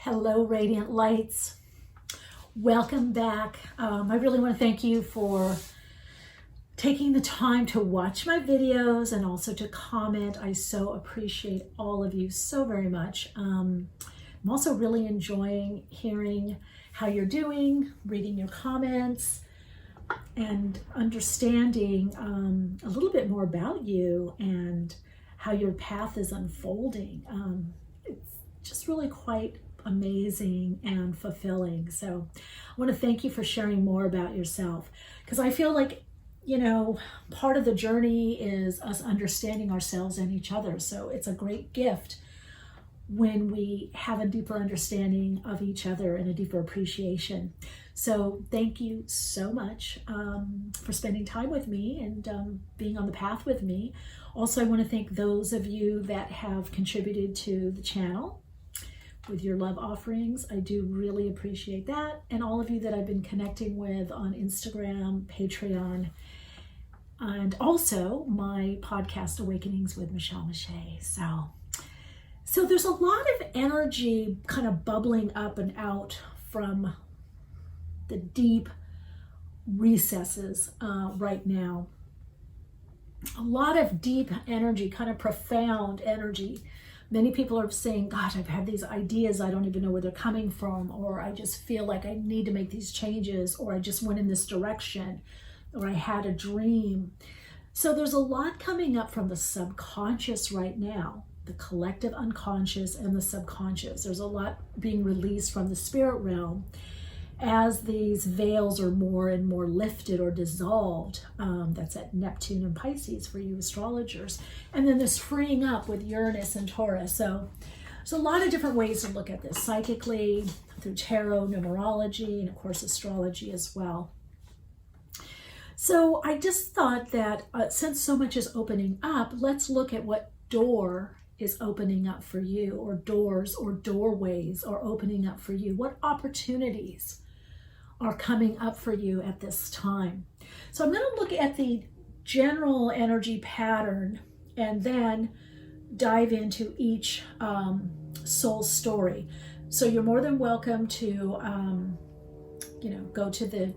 Hello, Radiant Lights. Welcome back. I really want to thank you for taking the time to watch my videos and also to comment. I so appreciate all of you so very much. I'm also really enjoying hearing how you're doing, reading your comments, and understanding a little bit more about you and how your path is unfolding. It's just really quite amazing and fulfilling. So I want to thank you for sharing more about yourself, because I feel like, part of the journey is us understanding ourselves and each other. So it's a great gift when we have a deeper understanding of each other and a deeper appreciation. So thank you so much for spending time with me and being on the path with me. Also, I want to thank those of you that have contributed to the channel with your love offerings. I do really appreciate that. And all of you that I've been connecting with on Instagram, Patreon, and also my podcast, Awakenings with Michele Meiche. So there's a lot of energy kind of bubbling up and out from the deep recesses right now. A lot of deep energy, kind of profound energy. Many people are saying, gosh, I've had these ideas, I don't even know where they're coming from, or I just feel like I need to make these changes, or I just went in this direction, or I had a dream. So there's a lot coming up from the subconscious right now, the collective unconscious and the subconscious. There's a lot being released from the spirit realm as these veils are more and more lifted or dissolved. That's at Neptune and Pisces for you astrologers. And then this freeing up with Uranus and Taurus. So there's a lot of different ways to look at this, psychically, through tarot, numerology, and of course astrology as well. So I just thought that since so much is opening up, let's look at what door is opening up for you, or doors or doorways are opening up for you. What opportunities are coming up for you at this time? So I'm going to look at the general energy pattern and then dive into each soul story. So you're more than welcome to, go to the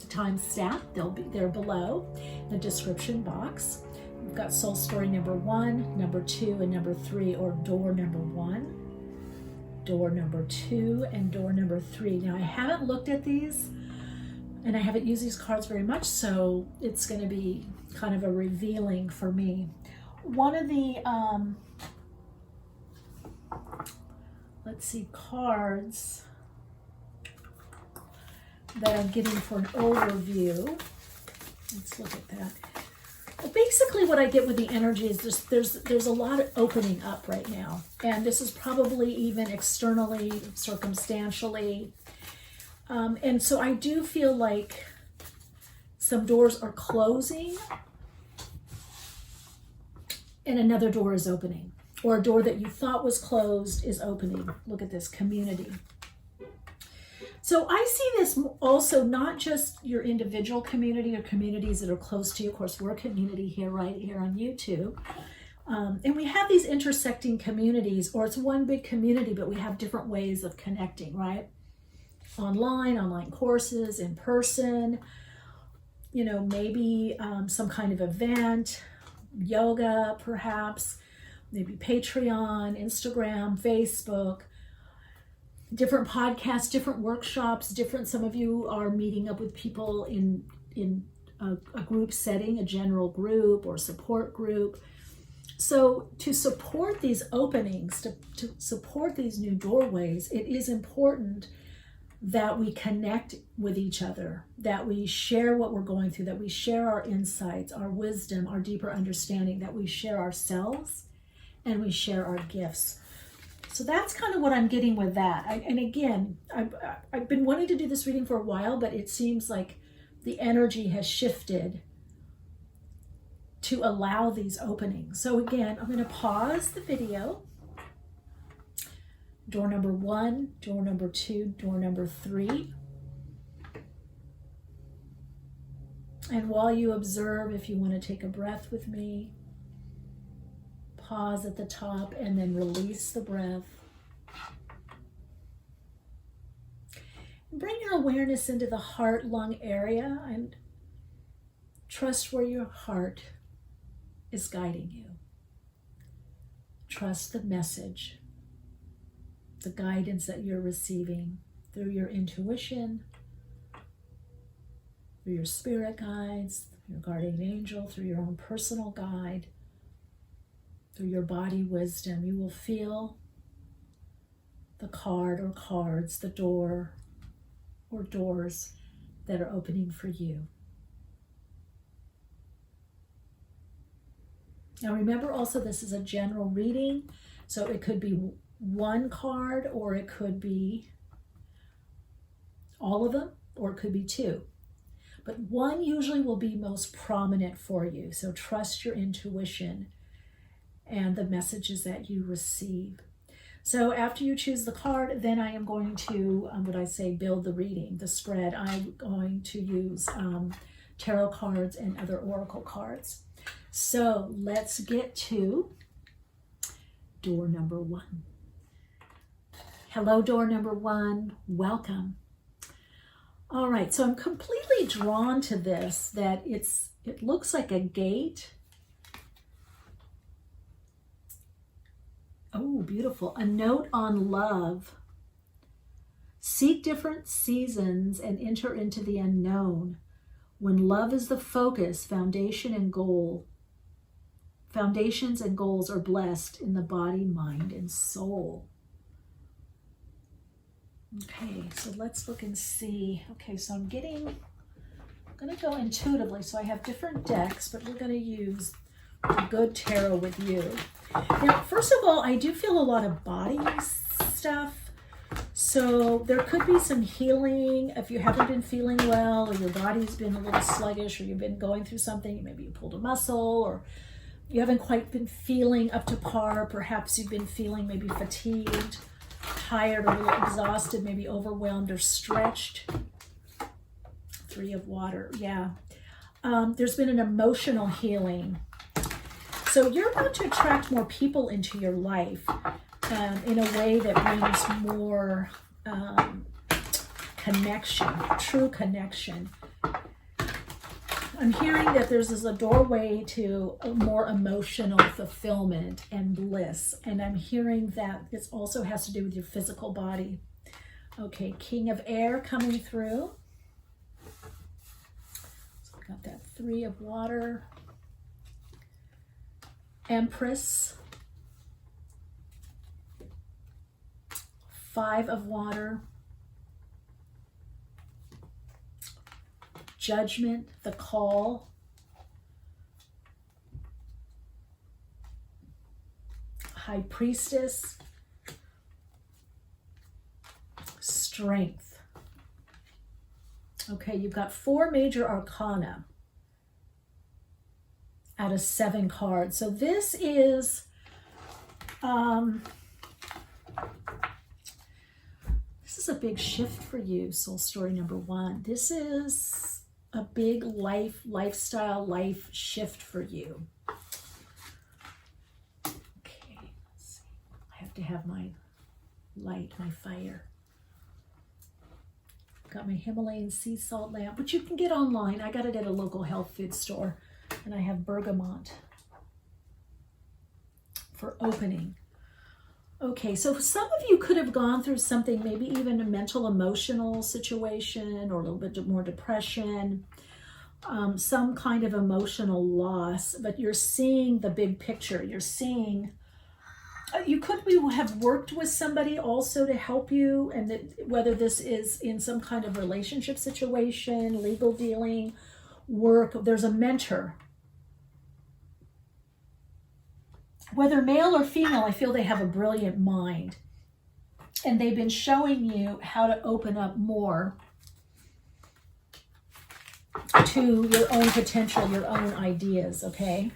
timestamp. They'll be there below in the description box. We've got soul story number 1, number 2, and number 3, or door number 1, door number 2, and door number 3. Now I haven't looked at these and I haven't used these cards very much, so it's going to be kind of a revealing for me. One of the cards that I'm getting for an overview. Let's look at that. Well, basically what I get with the energy is just there's a lot of opening up right now. And this is probably even externally, circumstantially. And so I do feel like some doors are closing and another door is opening. Or a door that you thought was closed is opening. Look at this, community. So I see this also not just your individual community or communities that are close to you. Of course, we're a community here, right here on YouTube. And we have these intersecting communities, or it's one big community, but we have different ways of connecting, right? Online courses, in person, maybe some kind of event, yoga perhaps, maybe Patreon, Instagram, Facebook, different podcasts, different workshops, some of you are meeting up with people in a group setting, a general group or support group. So to support these openings, to support these new doorways, it is important that we connect with each other, that we share what we're going through, that we share our insights, our wisdom, our deeper understanding, that we share ourselves and we share our gifts. So that's kind of what I'm getting with that. I've been wanting to do this reading for a while, but it seems like the energy has shifted to allow these openings. So again, I'm going to pause the video. Door number 1, door number 2, door number 3. And while you observe, if you want to take a breath with me, pause at the top and then release the breath. bring your awareness into the heart-lung area and trust where your heart is guiding you. Trust the message, the guidance that you're receiving through your intuition, through your spirit guides, your guardian angel, through your own personal guide, through your body wisdom. You will feel the card or cards, the door or doors that are opening for you. Now remember also, this is a general reading, so it could be one card, or it could be all of them, or it could be two. But one usually will be most prominent for you, so trust your intuition and the messages that you receive. So after you choose the card, then I am going to, build the reading, the spread. I'm going to use tarot cards and other oracle cards. So let's get to door number 1. Hello, door number 1. Welcome. All right, so I'm completely drawn to this, that it looks like a gate. Oh, beautiful. A note on love. Seek different seasons and enter into the unknown. When love is the focus, foundations and goals are blessed in the body, mind, and soul. Okay, so let's look and see. Okay, so I'm going to go intuitively. So I have different decks, but we're going to use a good tarot with you. Now, first of all, I do feel a lot of body stuff. So there could be some healing if you haven't been feeling well, or your body's been a little sluggish, or you've been going through something. Maybe you pulled a muscle, or you haven't quite been feeling up to par. Perhaps you've been feeling maybe fatigued, tired, or a little exhausted, maybe overwhelmed or stretched. 3 of water, yeah. There's been an emotional healing. So you're about to attract more people into your life in a way that brings more connection, true connection. I'm hearing that there's a doorway to a more emotional fulfillment and bliss. And I'm hearing that this also has to do with your physical body. Okay, King of Air coming through. So we got that 3 of water. Empress. 5 of water. Judgment, the call. High Priestess. Strength. Okay, you've got 4 major arcana out of 7 cards. So this is a big shift for you, soul story number 1. This is a big lifestyle shift for you. Okay, let's see. I have to have my light, my fire. Got my Himalayan sea salt lamp, which you can get online. I got it at a local health food store. And I have bergamot for opening. Okay, so some of you could have gone through something, maybe even a mental, emotional situation, or a little bit more depression, some kind of emotional loss, but you're seeing the big picture. You're seeing, you could have worked with somebody also to help you, and that, whether this is in some kind of relationship situation, legal dealing, work, there's a mentor. Whether male or female, I feel they have a brilliant mind, and they've been showing you how to open up more to your own potential, your own ideas, okay?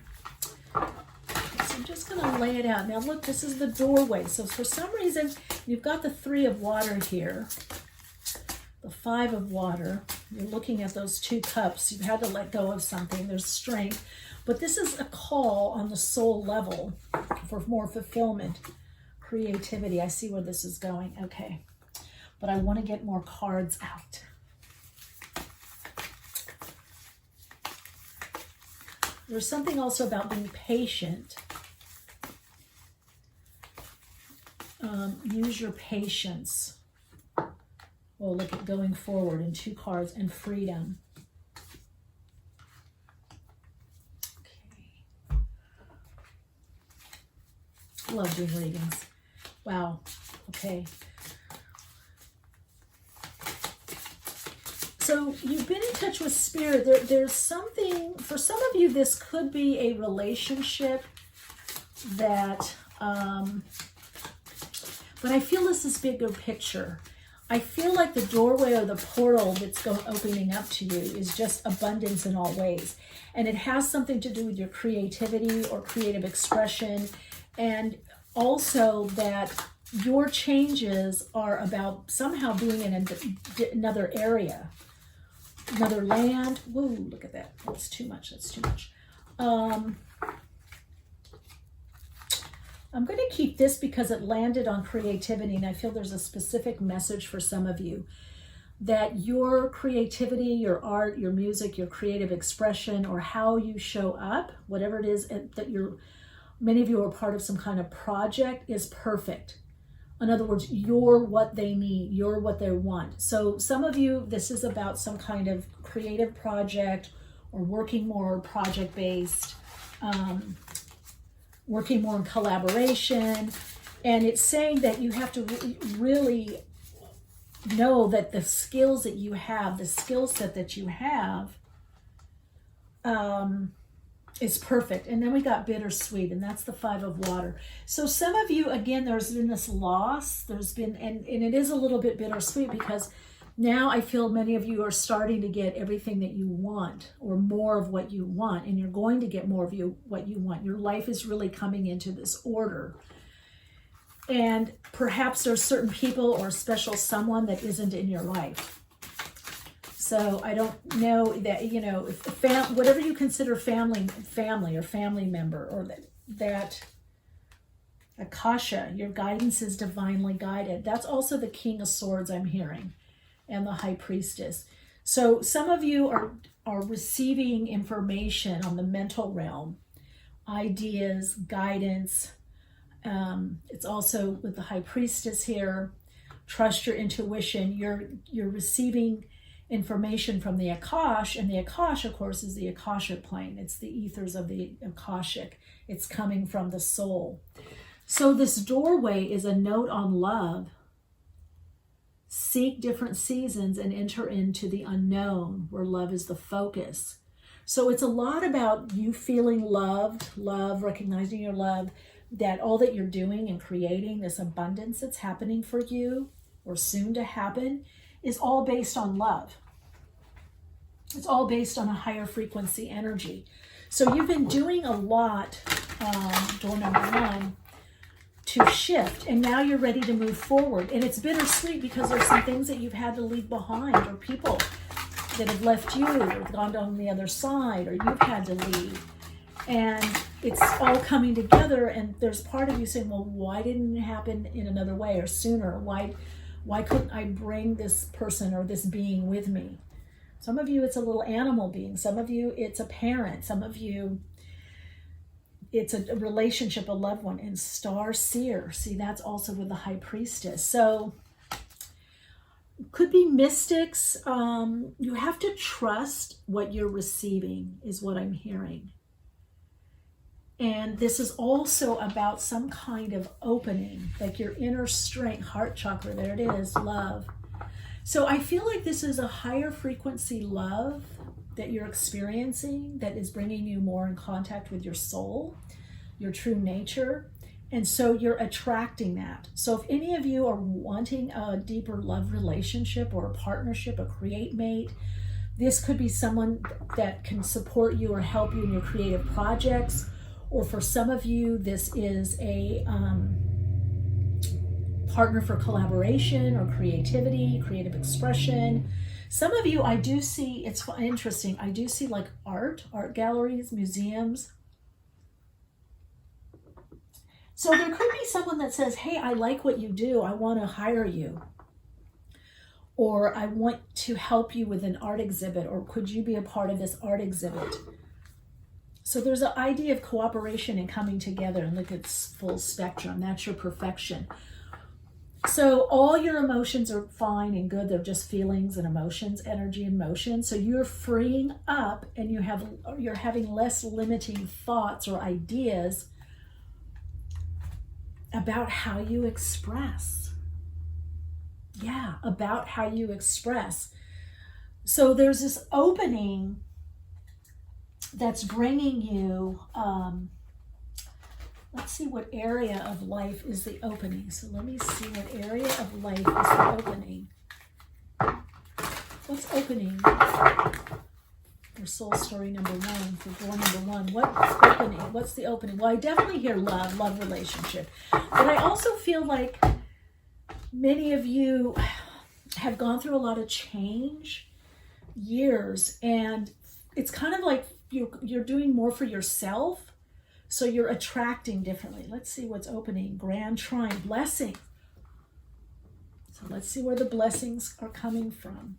So I'm just going to lay it out. Now look, this is the doorway. So for some reason, you've got the 3 of water here, the 5 of water. You're looking at those 2 cups. You've had to let go of something. There's strength. But this is a call on the soul level for more fulfillment, creativity. I see where this is going. Okay. but I want to get more cards out. There's something also about being patient. Use your patience. Well, look at going forward in 2 cards and freedom. Okay. Love doing readings. Wow. Okay. So you've been in touch with Spirit. There's something, for some of you, this could be a relationship that, but I feel this is bigger picture. I feel like the doorway or the portal that's opening up to you is just abundance in all ways. And it has something to do with your creativity or creative expression. And also that your changes are about somehow being in another area, another land. Whoa, look at that. That's too much. That's too much. I'm going to keep this because it landed on creativity, and I feel there's a specific message for some of you that your creativity, your art, your music, your creative expression, or how you show up, whatever it is that many of you are part of some kind of project, is perfect. In other words, you're what they need, you're what they want. So some of you, this is about some kind of creative project or working more project-based, working more in collaboration. And it's saying that you have to really know that the skills that you have, the skill set that you have, is perfect. And then we got bittersweet, and that's the 5 of water. So some of you, again, there's been this loss. There's been, and it is a little bit bittersweet because now I feel many of you are starting to get everything that you want, or more of what you want, and you're going to get more of what you want. Your life is really coming into this order. And perhaps there's certain people or special someone that isn't in your life. So I don't know that, you know, if whatever you consider family or family member, or that Akasha, your guidance is divinely guided. That's also the King of Swords I'm hearing, and the High Priestess. So some of you are receiving information on the mental realm, ideas, guidance. It's also with the High Priestess here. Trust your intuition. You're receiving information from the Akash, and the Akash, of course, is the Akashic plane. It's the ethers of the Akashic. It's coming from the soul. So this doorway is a note on love. Seek different seasons and enter into the unknown, where love is the focus. So it's a lot about you feeling loved, recognizing your love, that all that you're doing and creating, this abundance that's happening for you or soon to happen, is all based on love. It's all based on a higher frequency energy. So you've been doing a lot, door number 1, to shift, and now you're ready to move forward. And it's bittersweet because there's some things that you've had to leave behind, or people that have left you or gone down the other side, or you've had to leave. And it's all coming together, and there's part of you saying, well, why didn't it happen in another way or sooner? Why couldn't I bring this person or this being with me? Some of you, it's a little animal being. Some of you, it's a parent. Some of you, it's a relationship, a loved one. And Star Seer, see, that's also with the High Priestess. So could be mystics. You have to trust what you're receiving, is what I'm hearing. And this is also about some kind of opening, like your inner strength, heart chakra, there it is, love. So I feel like this is a higher frequency love that you're experiencing that is bringing you more in contact with your soul, your true nature. And so you're attracting that. So if any of you are wanting a deeper love relationship or a partnership, a create mate, this could be someone that can support you or help you in your creative projects. Or for some of you, this is a partner for collaboration or creativity, creative expression. Some of you, I do see, it's interesting, I do see like art galleries, museums. So there could be someone that says, hey, I like what you do, I want to hire you. or I want to help you with an art exhibit, or could you be a part of this art exhibit? So there's an idea of cooperation and coming together, and look at full spectrum. That's your perfection. So all your emotions are fine and good. They're just feelings and emotions, energy and motion. So you're freeing up, and you're having less limiting thoughts or ideas about how you express. Yeah, about how you express. So there's this opening that's bringing you, let's see what area of life is the opening. So let me see what area of life is the opening. What's opening for soul story number 1, for door number 1? What's opening? What's the opening? Well, I definitely hear love relationship. But I also feel like many of you have gone through a lot of change, years, and it's kind of like you're doing more for yourself, so you're attracting differently. Let's see what's opening. Grand Trine, blessing. So let's see where the blessings are coming from.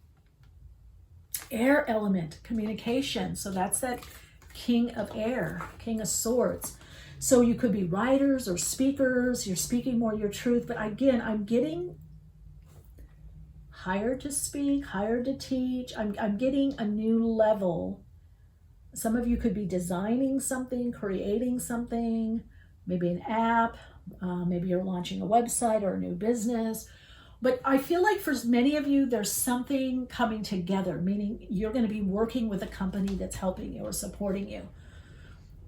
Air element, communication. So that's that King of Air, King of Swords. So you could be writers or speakers. You're speaking more your truth. But again, I'm getting hired to speak, hired to teach. I'm getting a new level. Some of you could be designing something, creating something, maybe an app, maybe you're launching a website or a new business. But I feel like for many of you, there's something coming together, meaning you're going to be working with a company that's helping you or supporting you,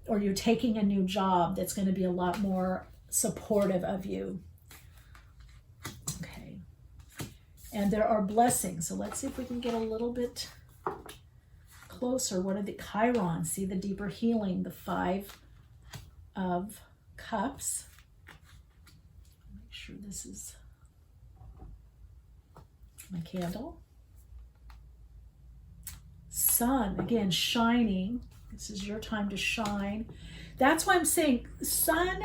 or you're taking a new job that's going to be a lot more supportive of you. Okay. And there are blessings. So let's see if we can get a little bit closer. What are the Chiron? See the deeper healing, the 5 of Cups. Make sure this is my candle. Sun, again, shining. This is your time to shine. That's why I'm saying sun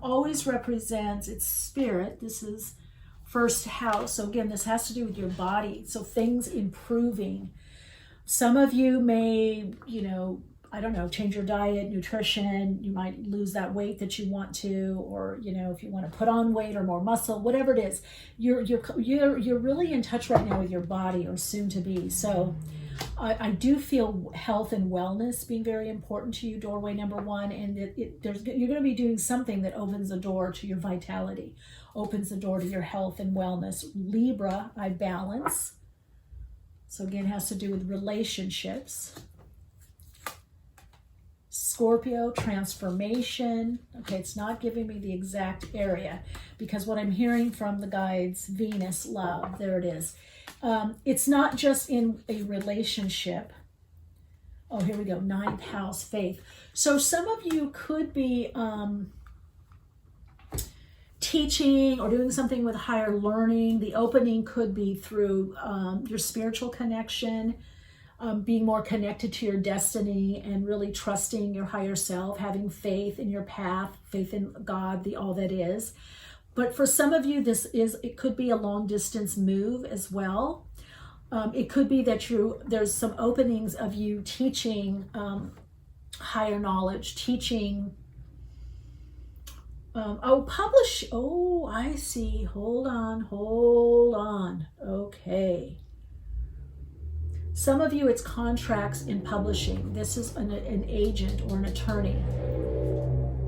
always represents its spirit. This is first house. So again, this has to do with your body. So things improving. Some of you may, I don't know, change your diet, nutrition. You might lose that weight that you want to, or, if you want to put on weight or more muscle, whatever it is, you're really in touch right now with your body, or soon to be. So I do feel health and wellness being very important to you, doorway number 1. And you're going to be doing something that opens the door to your vitality, opens the door to your health and wellness. Libra, I balance. So again, it has to do with relationships. Scorpio, transformation. Okay, it's not giving me the exact area, because what I'm hearing from the guides, Venus, love, there it is. It's not just in a relationship. Oh, here we go, 9th house, faith. So some of you could be teaching or doing something with higher learning. The opening could be through your spiritual connection, being more connected to your destiny and really trusting your higher self, having faith in your path, faith in God, the all that is. But for some of you, it could be a long distance move as well. It could be that there's some openings of you teaching higher knowledge, teaching. Publish. Oh, I see. Hold on. Okay. Some of you, it's contracts in publishing. This is an agent or an attorney.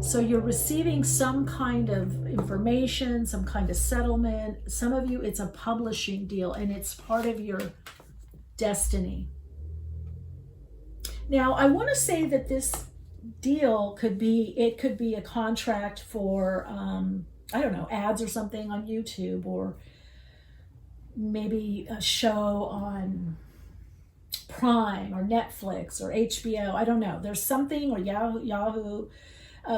So you're receiving some kind of information, some kind of settlement. Some of you, it's a publishing deal, and it's part of your destiny. Now, I want to say that this deal could be a contract for, I don't know, ads or something on YouTube, or maybe a show on Prime or Netflix or HBO. I don't know. There's something, or Yahoo.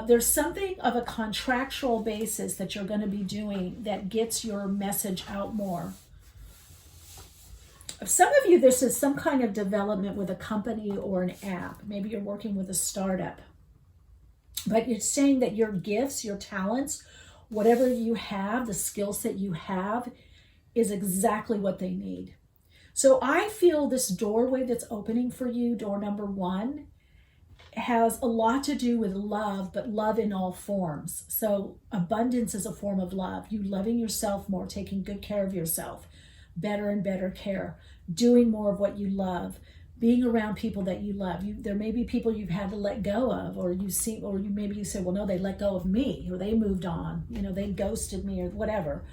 There's something of a contractual basis that you're going to be doing that gets your message out more. Some of you, this is some kind of development with a company or an app. Maybe you're working with a startup. But it's saying that your gifts, your talents, whatever you have, the skill set you have, is exactly what they need. So I feel this doorway that's opening for you, door number 1, has a lot to do with love, but love in all forms. So abundance is a form of love. You loving yourself more, taking good care of yourself, better and better care, doing more of what you love, being around people that you love. There may be people you've had to let go of, or you say, well, no, they let go of me, or they moved on, they ghosted me, or whatever.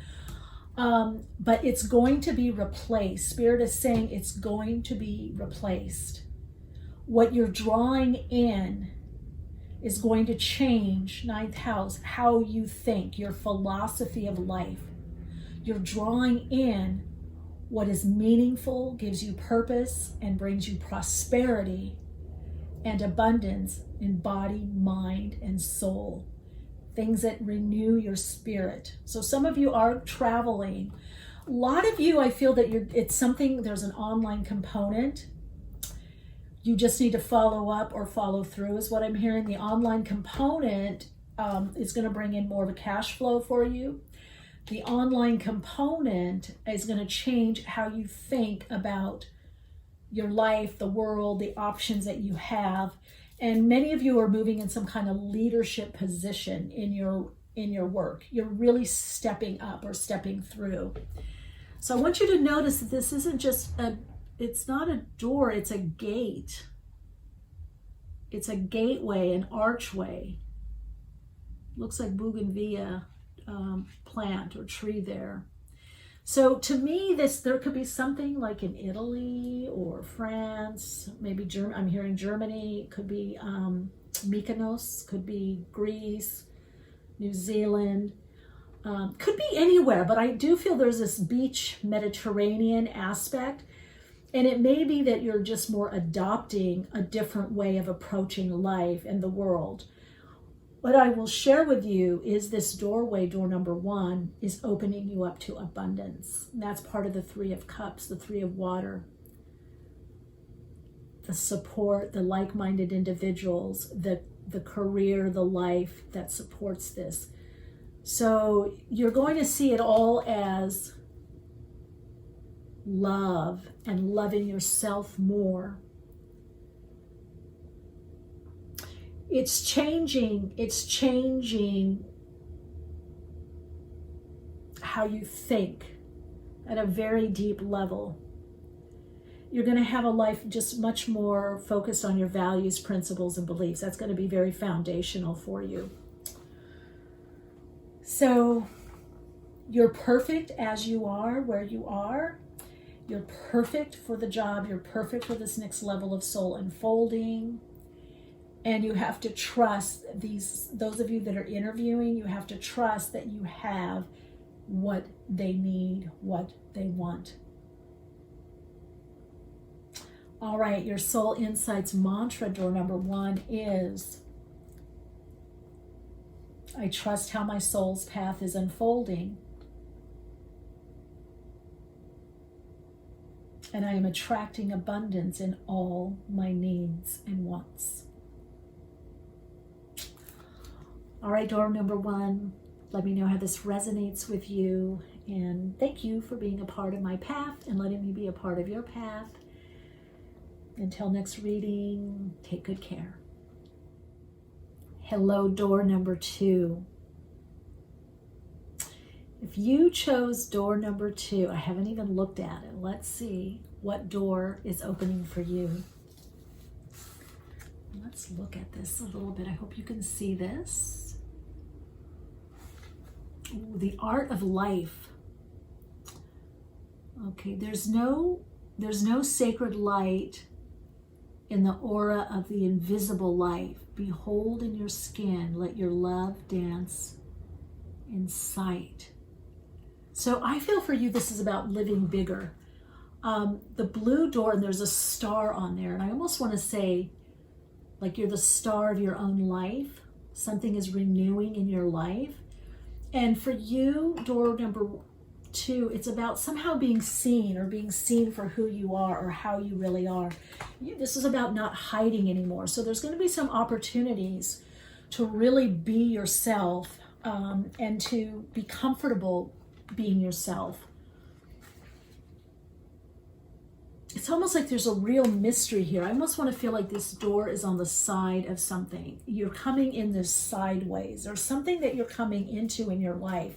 But it's going to be replaced. Spirit is saying it's going to be replaced. What you're drawing in is going to change, 9th house, how you think, your philosophy of life. You're drawing in what is meaningful, gives you purpose, and brings you prosperity and abundance in body, mind, and soul. Things that renew your spirit. So some of you are traveling. A lot of you, I feel that there's an online component. You just need to follow up or follow through is what I'm hearing. The online component is going to bring in more of a cash flow for you. The online component is going to change how you think about your life, the world, the options that you have. And many of you are moving in some kind of leadership position in your work. You're really stepping up or stepping through. So I want you to notice that this isn't just it's not a door, it's a gate. It's a gateway, an archway. Looks like bougainvillea plant or tree there. So to me, there could be something like in Italy or France, maybe Germany. I'm hearing Germany. Could be Mykonos. Could be Greece, New Zealand. Could be anywhere, but I do feel there's this beach Mediterranean aspect. And it may be that you're just more adopting a different way of approaching life and the world. What I will share with you is this doorway, door number 1, is opening you up to abundance. And that's part of the 3 of Cups, the 3 of Water. The support, the like-minded individuals, the career, the life that supports this. So you're going to see it all as love and loving yourself more. It's changing how you think at a very deep level. You're going to have a life just much more focused on your values, principles, and beliefs. That's going to be very foundational for you. So you're perfect as you are, where you are. You're perfect for the job. You're perfect for this next level of soul unfolding. And you have to trust those of you that are interviewing, you have to trust that you have what they need, what they want. All right, your Soul Insights mantra, door number 1 is, I trust how my soul's path is unfolding. And I am attracting abundance in all my needs and wants. All right, door number 1, let me know how this resonates with you. And thank you for being a part of my path and letting me be a part of your path. Until next reading, take good care. Hello, door number 2. If you chose door number 2, I haven't even looked at it. Let's see what door is opening for you. Let's look at this a little bit. I hope you can see this. Ooh, the art of life. Okay, there's no sacred light in the aura of the invisible life. Behold in your skin, let your love dance in sight. So I feel for you, this is about living bigger. The blue door, and there's a star on there, and I almost want to say, like you're the star of your own life. Something is renewing in your life. And for you, door number 2, it's about somehow being seen, or being seen for who you are or how you really are. This is about not hiding anymore. So there's going to be some opportunities to really be yourself and to be comfortable being yourself. it's almost like there's a real mystery here. I almost want to feel like this door is on the side of something. You're coming in this sideways. There's something that you're coming into in your life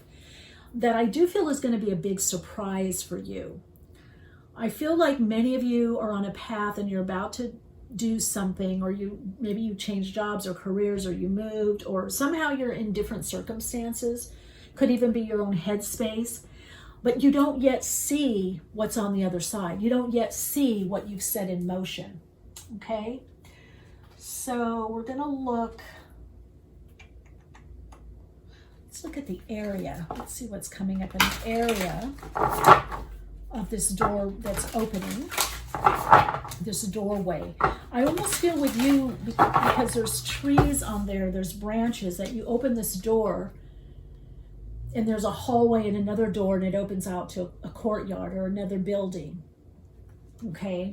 that I do feel is going to be a big surprise for you. I feel like many of you are on a path and you're about to do something, or maybe you changed jobs or careers, or you moved, or somehow you're in different circumstances. Could even be your own headspace. But you don't yet see what's on the other side. You don't yet see what you've set in motion, okay? So we're gonna look, let's look at the area. Let's see what's coming up in the area of this door that's opening, this doorway. I almost feel with you, because there's trees on there, there's branches, that you open this door and there's a hallway and another door, and it opens out to a courtyard or another building, okay?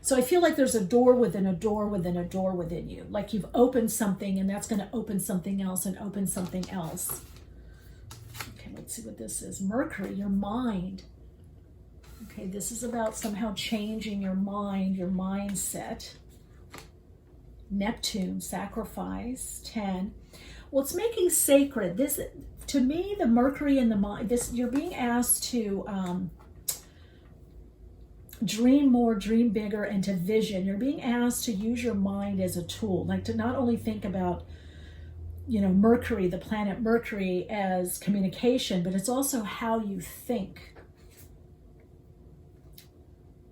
So I feel like there's a door within a door within a door within you. Like you've opened something and that's gonna open something else and open something else. Okay, let's see what this is. Mercury, your mind. Okay, this is about somehow changing your mind, your mindset. Neptune, sacrifice, 10. Well, it's making sacred. This, to me, the Mercury in the mind, this, you're being asked to dream more, dream bigger, and to vision. You're being asked to use your mind as a tool, like to not only think about, you know, Mercury, the planet Mercury, as communication, but it's also how you think.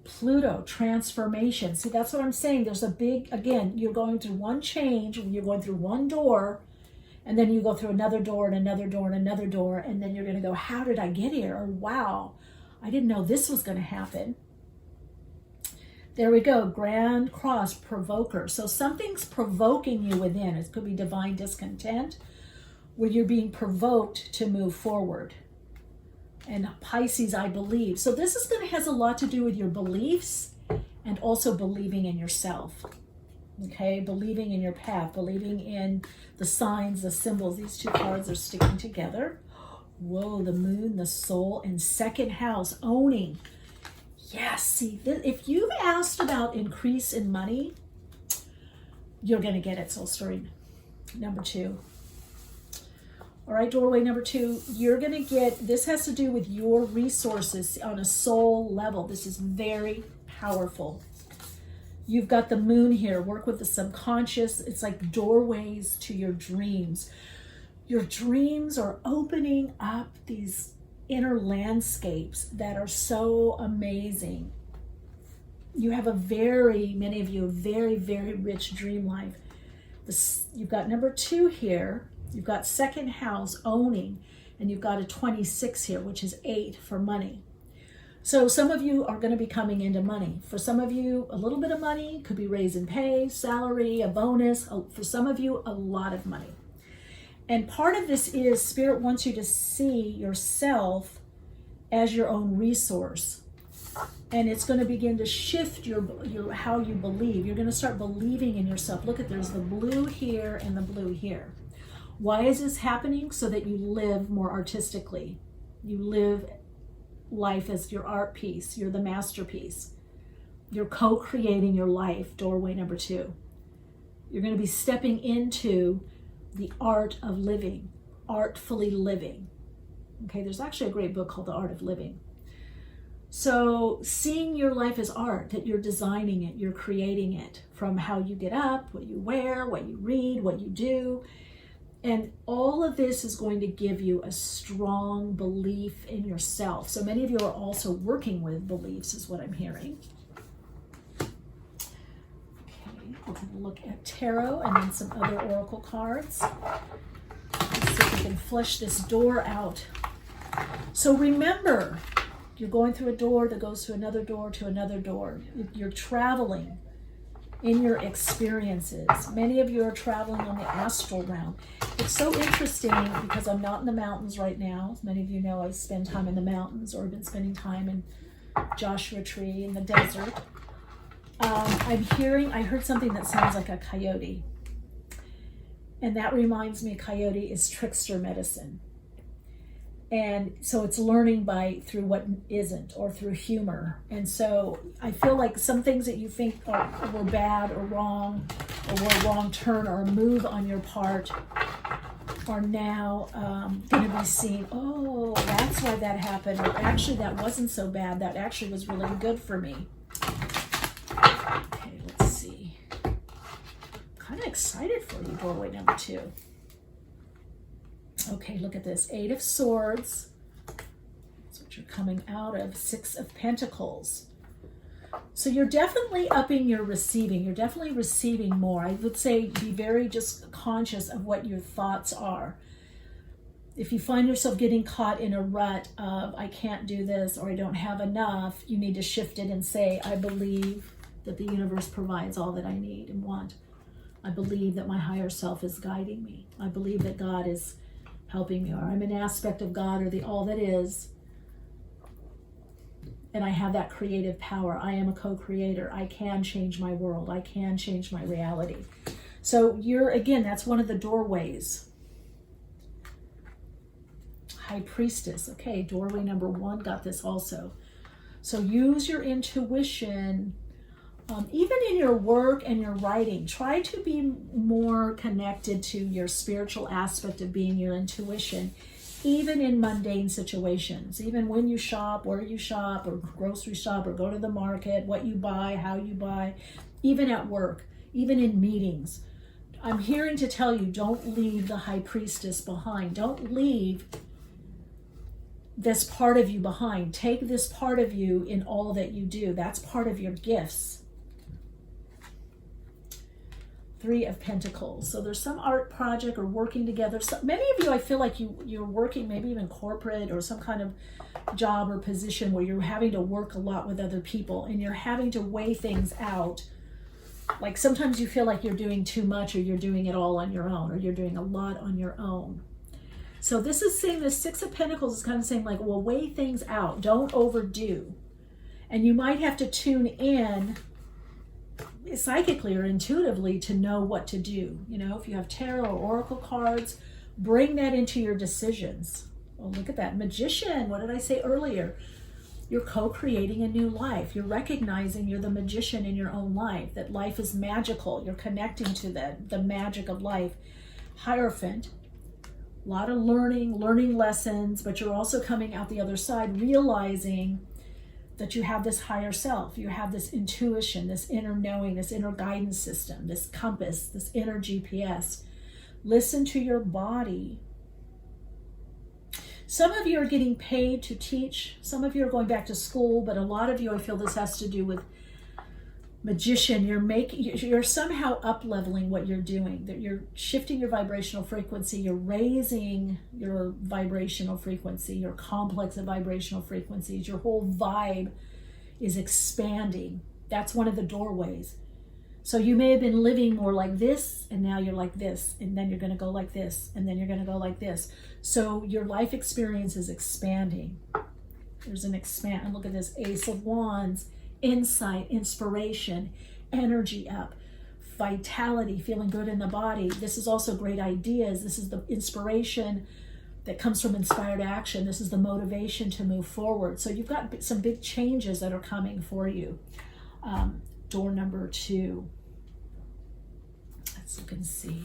Pluto, transformation. See, that's what I'm saying. There's a big, again, you're going through one change, you're going through one door, and then you go through another door and another door and another door, and then you're going to go, how did I get here? Or, wow, I didn't know this was going to happen. There we go, Grand Cross, provoker. So something's provoking you within. It could be divine discontent, where you're being provoked to move forward. And Pisces, I believe. So this is has a lot to do with your beliefs and also believing in yourself. Okay, believing in your path, believing in the signs, the symbols. These two cards are sticking together. Whoa, the moon, the soul, and second house, owning. Yes, see, if you've asked about increase in money, you're going to get it. Soul story number 2. All right, doorway number 2, you're going to get, this has to do with your resources on a soul level. This is very powerful. You've got the moon here, work with the subconscious. It's like doorways to your dreams. Your dreams are opening up these inner landscapes that are so amazing. You have many of you, a very, very rich dream life. You've got number 2 here. You've got second house, owning, and you've got a 26 here, which is 8 for money. So some of you are going to be coming into money. For some of you, a little bit of money, could be raise in pay, salary, a bonus. For some of you, a lot of money. And part of this is Spirit wants you to see yourself as your own resource. And it's going to begin to shift your how you believe. You're going to start believing in yourself. Look at, there's the blue here and the blue here. Why is this happening? So that you live more artistically. You live life as your art piece. You're the masterpiece. You're co-creating your life, doorway number 2. You're going to be stepping into the art of living, artfully living. Okay, there's actually a great book called The Art of Living. So seeing your life as art, that you're designing it, you're creating it, from how you get up, what you wear, what you read, what you do. And all of this is going to give you a strong belief in yourself. So many of you are also working with beliefs, is what I'm hearing. Okay, we're going to look at tarot and then some other oracle cards. Let's see if we can flesh this door out. So remember, you're going through a door that goes to another door to another door. You're traveling in your experiences. Many of you are traveling on the astral realm. It's so interesting because I'm not in the mountains right now. As many of you know, I spend time in the mountains, or I've been spending time in Joshua Tree in the desert. I heard something that sounds like a coyote. And that reminds me, coyote is trickster medicine. And so it's learning through what isn't, or through humor. And so I feel like some things that you think were bad or wrong, or were a wrong turn or a move on your part, are now going to be seen. Oh, that's why that happened. Or actually, that wasn't so bad. That actually was really good for me. Okay, let's see. Kind of excited for you, doorway number 2. Okay, look at this. 8 of Swords. That's what you're coming out of. 6 of Pentacles. So you're definitely upping your receiving. You're definitely receiving more. I would say be very just conscious of what your thoughts are. If you find yourself getting caught in a rut of, I can't do this, or I don't have enough, you need to shift it and say, I believe that the universe provides all that I need and want. I believe that my higher self is guiding me. I believe that God is helping me, or I'm an aspect of God, or the all that is, and I have that creative power. I am a co-creator. I can change my world. I can change my reality. So again, that's one of the doorways. High Priestess. Okay, doorway number 1 got this also. So use your intuition, even in your work and your writing. Try to be more connected to your spiritual aspect of being your intuition, even in mundane situations. Even when you shop, where you shop, or grocery shop, or go to the market, what you buy, how you buy, even at work, even in meetings. I'm hearing to tell you, don't leave the High Priestess behind. Don't leave this part of you behind. Take this part of you in all that you do. That's part of your gifts. 3 of Pentacles. So there's some art project or working together. So many of you, I feel like you're working maybe even corporate or some kind of job or position where you're having to work a lot with other people, and you're having to weigh things out. Like sometimes you feel like you're doing too much, or you're doing it all on your own, or you're doing a lot on your own. So this is saying the 6 of Pentacles is kind of saying like, well, weigh things out. Don't overdo. And you might have to tune in psychically or intuitively to know what to do. You know, if you have tarot or oracle cards, bring that into your decisions. Oh, look at that. Magician. What did I say earlier? You're co-creating a new life. You're recognizing you're the magician in your own life, that life is magical. You're connecting to the magic of life. Hierophant. A lot of learning lessons, but you're also coming out the other side realizing that you have this higher self, you have this intuition, this inner knowing, this inner guidance system, this compass, this inner GPS. Listen to your body. Some of you are getting paid to teach. Some of you are going back to school, but a lot of you, I feel this has to do with magician. You're somehow up-leveling what you're doing. That you're shifting your vibrational frequency. You're raising your vibrational frequency, your complex of vibrational frequencies. Your whole vibe is expanding. That's one of the doorways. So you may have been living more like this, and now you're like this, and then you're going to go like this, and then you're going to go like this. So your life experience is expanding. There's an expand. And look at this, Ace of Wands. Insight, inspiration, energy up, vitality, feeling good in the body. This is also great ideas. This is the inspiration that comes from inspired action. This is the motivation to move forward. So you've got some big changes that are coming for you. Door number 2. Let's look and see.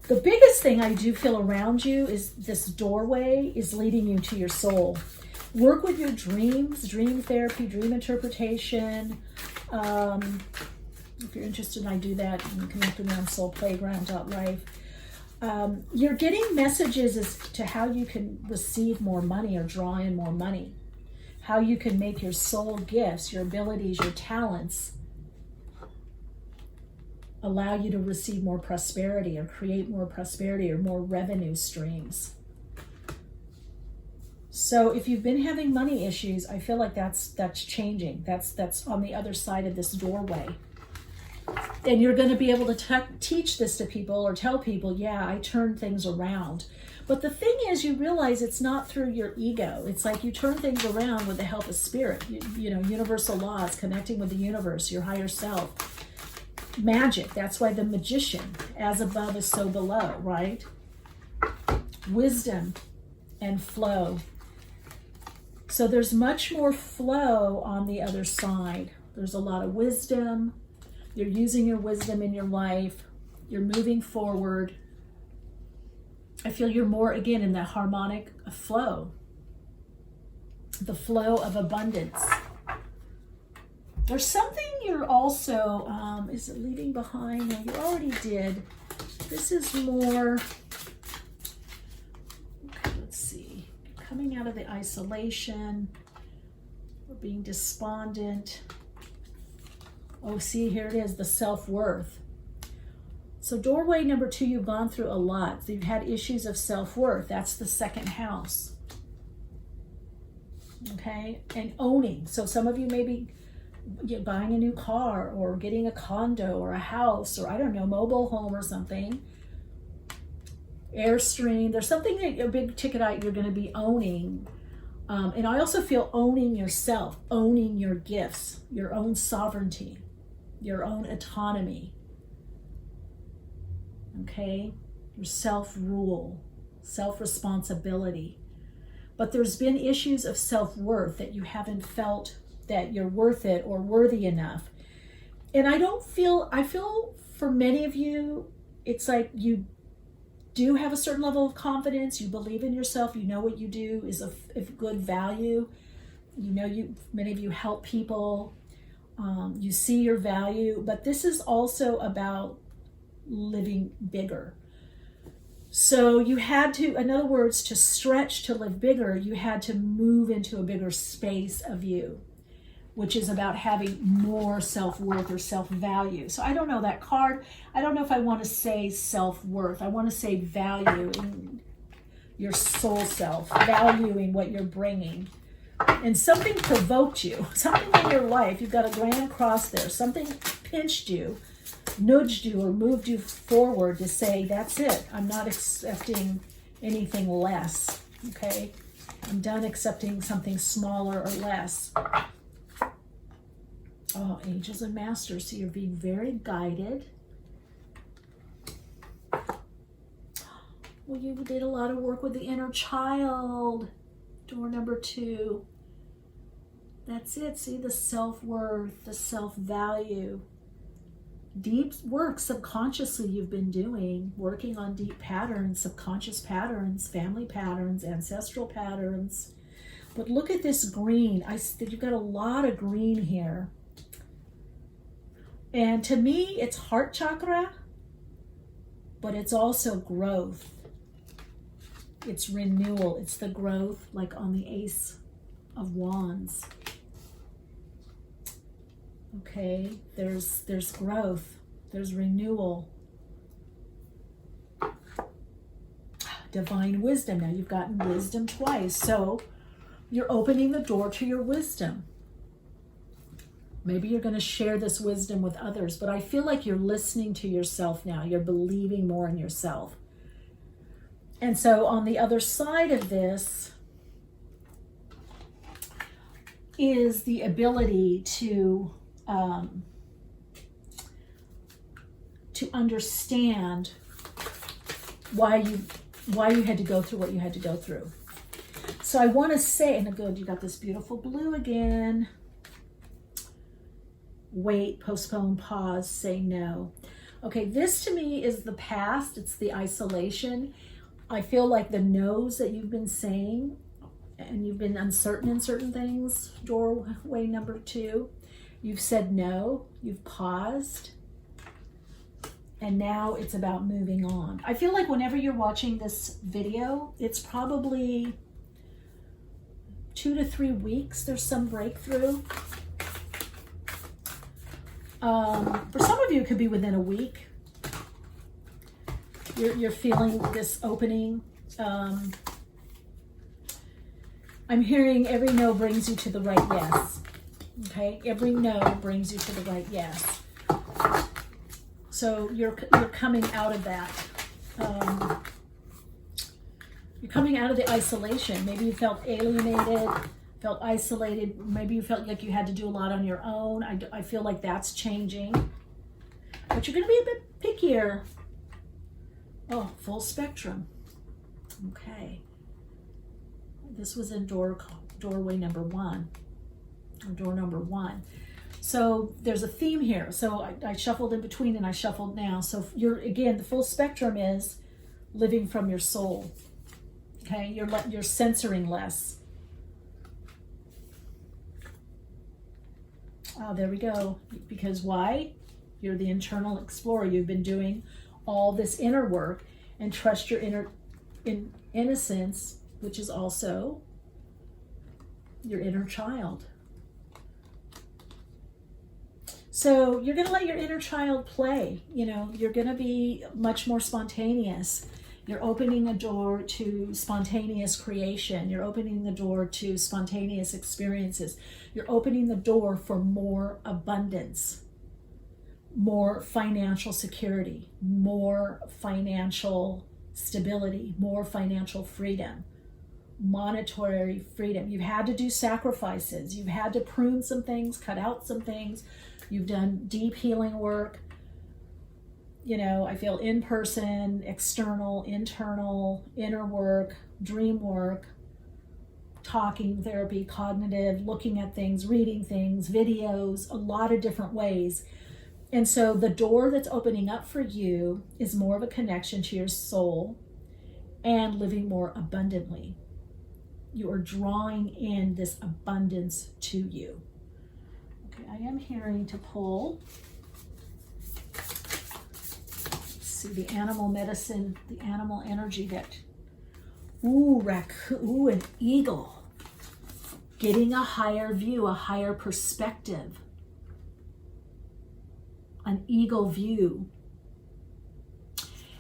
The biggest thing I do feel around you is this doorway is leading you to your soul. Work with your dreams, dream therapy, dream interpretation. If you're interested, I do that. You can connect with me on soulplayground.life. You're getting messages as to how you can receive more money or draw in more money. How you can make your soul gifts, your abilities, your talents allow you to receive more prosperity or create more prosperity or more revenue streams. So if you've been having money issues, I feel like that's changing. That's on the other side of this doorway. And you're going to be able to teach this to people or tell people, yeah, I turned things around. But the thing is, you realize it's not through your ego. It's like you turn things around with the help of spirit, you know, universal laws, connecting with the universe, your higher self. Magic, that's why the magician, as above is so below, right? Wisdom. and flow. So there's much more flow on the other side. There's a lot of wisdom. You're using your wisdom in your life. You're moving forward. I feel you're more, again, in that harmonic flow. The flow of abundance. There's something you're also, is it leaving behind? No, you already did. This is more, okay, let's see. You're coming out of the isolation. Or being despondent. Oh, see, here it is, the self-worth. So doorway number 2, you've gone through a lot. So you've had issues of self-worth. That's the second house. Okay, and owning. So some of you may be buying a new car or getting a condo or a house or, I don't know, mobile home or something. Airstream. There's something that a big ticket item you're going to be owning. And I also feel owning yourself, owning your gifts, your own sovereignty, your own autonomy. Okay, your self-rule, self-responsibility. But there's been issues of self-worth that you haven't felt that you're worth it or worthy enough. And I feel for many of you, it's like you do have a certain level of confidence. You believe in yourself. You know what you do is of good value. You know, many of you help people. You see your value. But this is also about living bigger. So you had to, in other words, to stretch to live bigger, you had to move into a bigger space of you, which is about having more self-worth or self-value. So I don't know that card. I don't know if I want to say self-worth. I want to say value in your soul self, valuing what you're bringing. And something provoked you, something in your life. You've got a grand cross there. Something pinched you, nudged you, or moved you forward to say, that's it. I'm not accepting anything less, okay? I'm done accepting something smaller or less. Oh, angels and masters. So you're being very guided. Well, you did a lot of work with the inner child. Door number 2. That's it. See, the self-worth, the self-value. Deep work subconsciously you've been doing, working on deep patterns, subconscious patterns, family patterns, ancestral patterns. But look at this green. You've got a lot of green here. And to me, it's heart chakra, but it's also growth. It's renewal. It's the growth, like on the Ace of Wands. Okay, there's growth, there's renewal. Divine wisdom. Now you've gotten wisdom twice, so you're opening the door to your wisdom. Maybe you're going to share this wisdom with others, but I feel like you're listening to yourself now. You're believing more in yourself. And so on the other side of this is the ability to understand why you had to go through what you had to go through. So I want to say, and good, you got this beautiful blue again. Wait, postpone, pause, say no. Okay, this to me is the past. It's the isolation. I feel like the no's that you've been saying, and you've been uncertain in certain things, doorway number 2. You've said no, you've paused, and now it's about moving on. I feel like whenever you're watching this video, it's probably 2 to 3 weeks, there's some breakthrough. For some of you, it could be within a week. You're feeling this opening. I'm hearing every no brings you to the right yes. Okay, every no brings you to the right yes. So you're coming out of that. You're coming out of the isolation. Maybe you felt alienated, felt isolated. Maybe you felt like you had to do a lot on your own. I feel like that's changing. But you're going to be a bit pickier. Oh, full spectrum. Okay. This was in doorway number 1, or door number 1. So there's a theme here. So I shuffled in between and I shuffled now. So again, the full spectrum is living from your soul. Okay, you're censoring less. Oh, there we go. Because why? You're the internal explorer. You've been doing all this inner work, and trust your innocence, which is also your inner child. So you're going to let your inner child play. You know, you're going to be much more spontaneous. You're opening a door to spontaneous creation. You're opening the door to spontaneous experiences. You're opening the door for more abundance, more financial security, more financial stability, more financial freedom, monetary freedom. You've had to do sacrifices. You've had to prune some things, cut out some things. You've done deep healing work. You know, I feel in-person, external, internal, inner work, dream work, talking therapy, cognitive, looking at things, reading things, videos, a lot of different ways. And so the door that's opening up for you is more of a connection to your soul and living more abundantly. You are drawing in this abundance to you. Okay, I am hearing to pull. See the animal medicine, the animal energy that, raccoon, an eagle, getting a higher view, a higher perspective, an eagle view.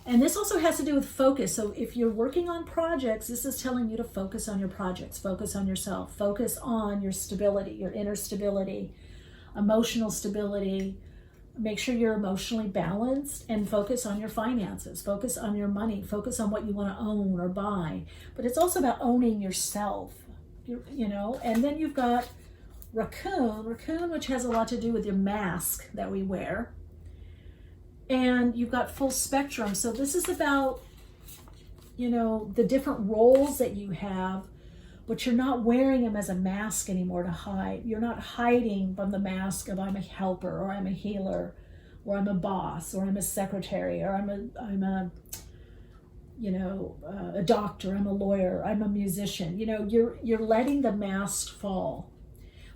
And this also has to do with focus. So if you're working on projects, this is telling you to focus on your projects, focus on yourself, focus on your stability, your inner stability, emotional stability. Make sure you're emotionally balanced, and focus on your finances, focus on your money, focus on what you want to own or buy. But it's also about owning yourself, you know. And then you've got raccoon, which has a lot to do with your mask that we wear. And you've got full spectrum. So this is about, you know, the different roles that you have, but you're not wearing them as a mask anymore to hide. You're not hiding from the mask of I'm a helper, or I'm a healer, or I'm a boss, or I'm a secretary, or I'm a you know, a doctor, I'm a lawyer, I'm a musician. You know, you're letting the mask fall,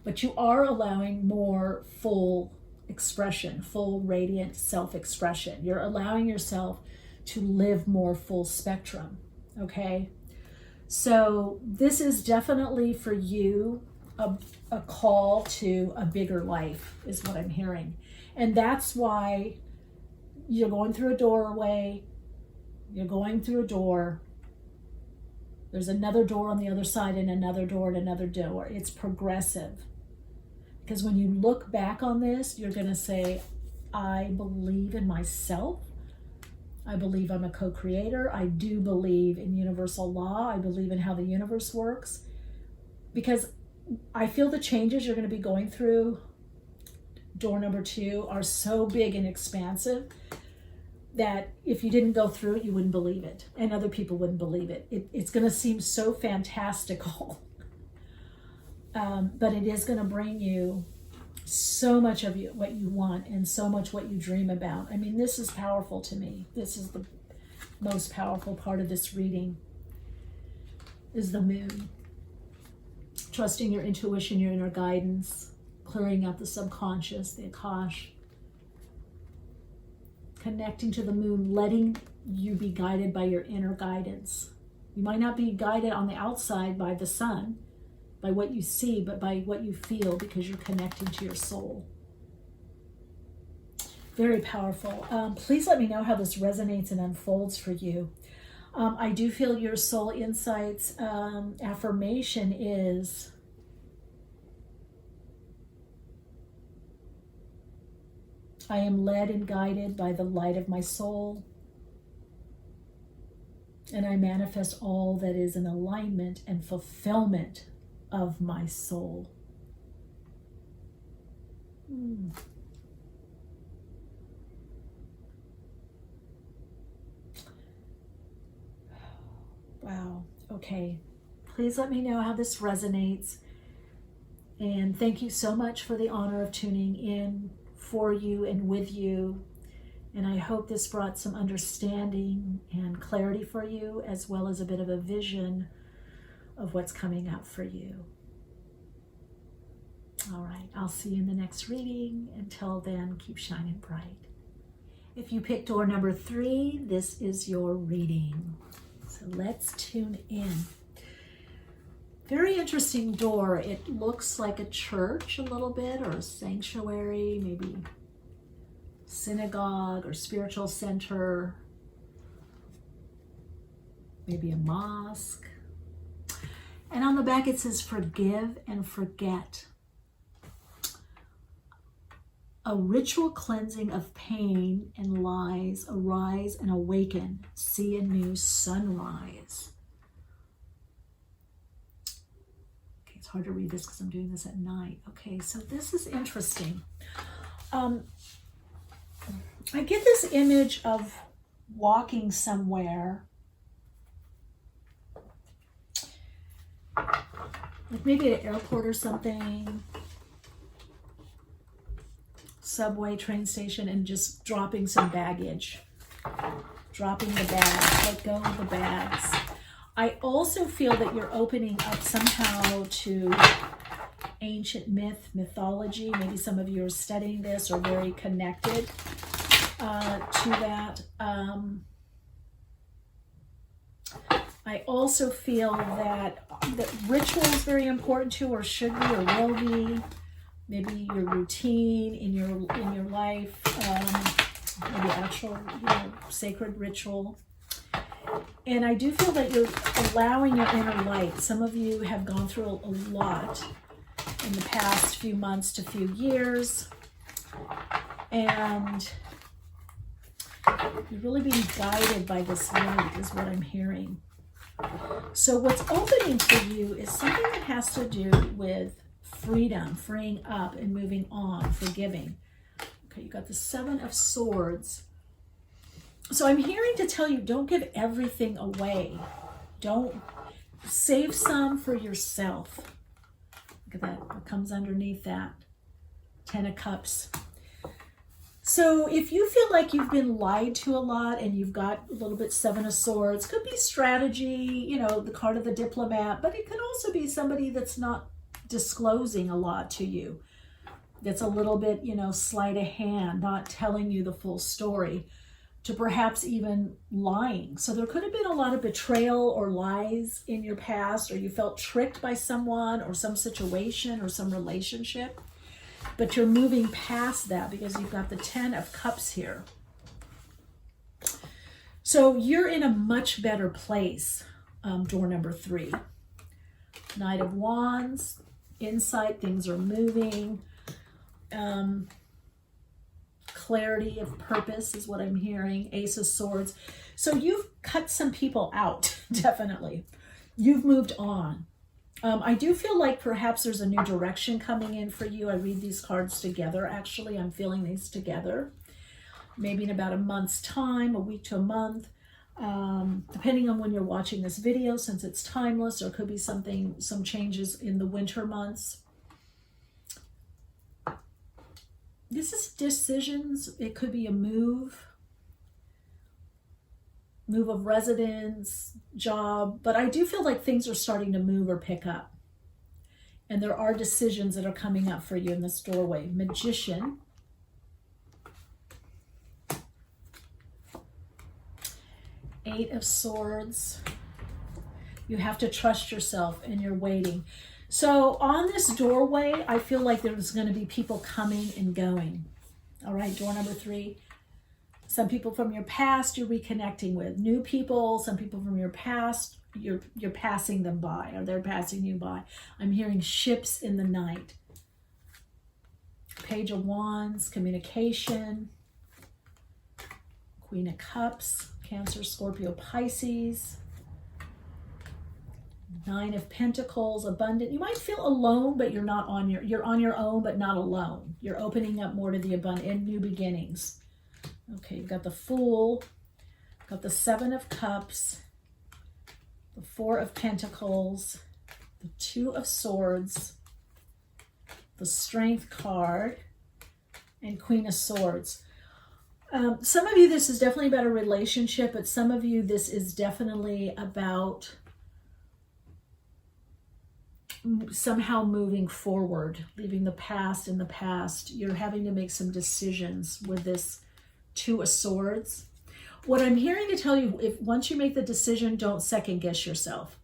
but you are allowing more full expression, full radiant self-expression. You're allowing yourself to live more full spectrum, okay? So this is definitely for you a call to a bigger life is what I'm hearing. And that's why you're going through a doorway, you're going through a door, there's another door on the other side, and another door and another door. It's progressive. Because when you look back on this, you're going to say, I believe in myself. I believe I'm a co-creator. I do believe in universal law. I believe in how the universe works. Because I feel the changes you're going to be going through, door number 2, are so big and expansive that if you didn't go through it, you wouldn't believe it. And other people wouldn't believe it. It's going to seem so fantastical. But it is going to bring you so much of what you want, and so much what you dream about. I mean, this is powerful to me. This is the most powerful part of this reading, is the moon. Trusting your intuition, your inner guidance, clearing out the subconscious, the Akash. Connecting to the moon, letting you be guided by your inner guidance. You might not be guided on the outside by the sun, by what you see, but by what you feel, because you're connecting to your soul. Very powerful. Please let me know how this resonates and unfolds for you. I do feel your soul insights affirmation is, I am led and guided by the light of my soul, and I manifest all that is in alignment and fulfillment of my soul. Wow. Okay. Please let me know how this resonates. And thank you so much for the honor of tuning in for you and with you. And I hope this brought some understanding and clarity for you, as well as a bit of a vision of what's coming up for you. All right, I'll see you in the next reading. Until then, keep shining bright. If you picked door number 3, this is your reading. So let's tune in. Very interesting door. It looks like a church a little bit, or a sanctuary, maybe synagogue or spiritual center, maybe a mosque. And on the back it says, forgive and forget. A ritual cleansing of pain and lies, arise and awaken, see a new sunrise. Okay, it's hard to read this because I'm doing this at night. Okay, so this is interesting. I get this image of walking somewhere, like maybe at an airport or something, subway, train station, and just dropping some baggage, dropping the bags, let go of the bags. I also feel that you're opening up somehow to ancient mythology. Maybe some of you are studying this or very connected to that. I also feel that ritual is very important too, or should be, or will be. Maybe your routine in your life, maybe actual sacred ritual. And I do feel that you're allowing your inner light. Some of you have gone through a lot in the past few months to few years, and you're really being guided by this light is what I'm hearing. So what's opening for you is something that has to do with freedom, freeing up and moving on, forgiving. Okay, you got the 7 of Swords. So I'm hearing to tell you, don't give everything away. Don't save some for yourself. Look at that, what comes underneath that? 10 of Cups. So if you feel like you've been lied to a lot and you've got a little bit 7 of Swords, could be strategy, the card of the diplomat, but it could also be somebody that's not disclosing a lot to you. That's a little bit, sleight of hand, not telling you the full story, to perhaps even lying. So there could have been a lot of betrayal or lies in your past, or you felt tricked by someone or some situation or some relationship. But you're moving past that because you've got the 10 of Cups here. So you're in a much better place, door number 3. Knight of Wands, insight, things are moving. Clarity of purpose is what I'm hearing. Ace of Swords. So you've cut some people out, definitely. You've moved on. I do feel like perhaps there's a new direction coming in for you. I read these cards together, actually. I'm feeling these together. Maybe in about a month's time, a week to a month, depending on when you're watching this video, since it's timeless, or it could be some changes in the winter months. This is decisions. It could be a move of residence, job, but I do feel like things are starting to move or pick up. And there are decisions that are coming up for you in this doorway. Magician. Eight of Swords. You have to trust yourself and you're waiting. So on this doorway, I feel like there's going to be people coming and going. All right, door number 3. Some people from your past you're reconnecting with. New people, some people from your past, you're passing them by, or they're passing you by. I'm hearing ships in the night. Page of Wands, communication. Queen of Cups, Cancer, Scorpio, Pisces. 9 of Pentacles, abundant. You might feel alone, but you're on your own, but not alone. You're opening up more to the abundant and new beginnings. Okay, you've got the Fool, got the 7 of Cups, the Four of Pentacles, the Two of Swords, the Strength card, and Queen of Swords. Some of you, this is definitely about a relationship, but some of you, this is definitely about somehow moving forward, leaving the past in the past. You're having to make some decisions with this Two of Swords. What I'm hearing to tell you, if once you make the decision, don't second guess yourself,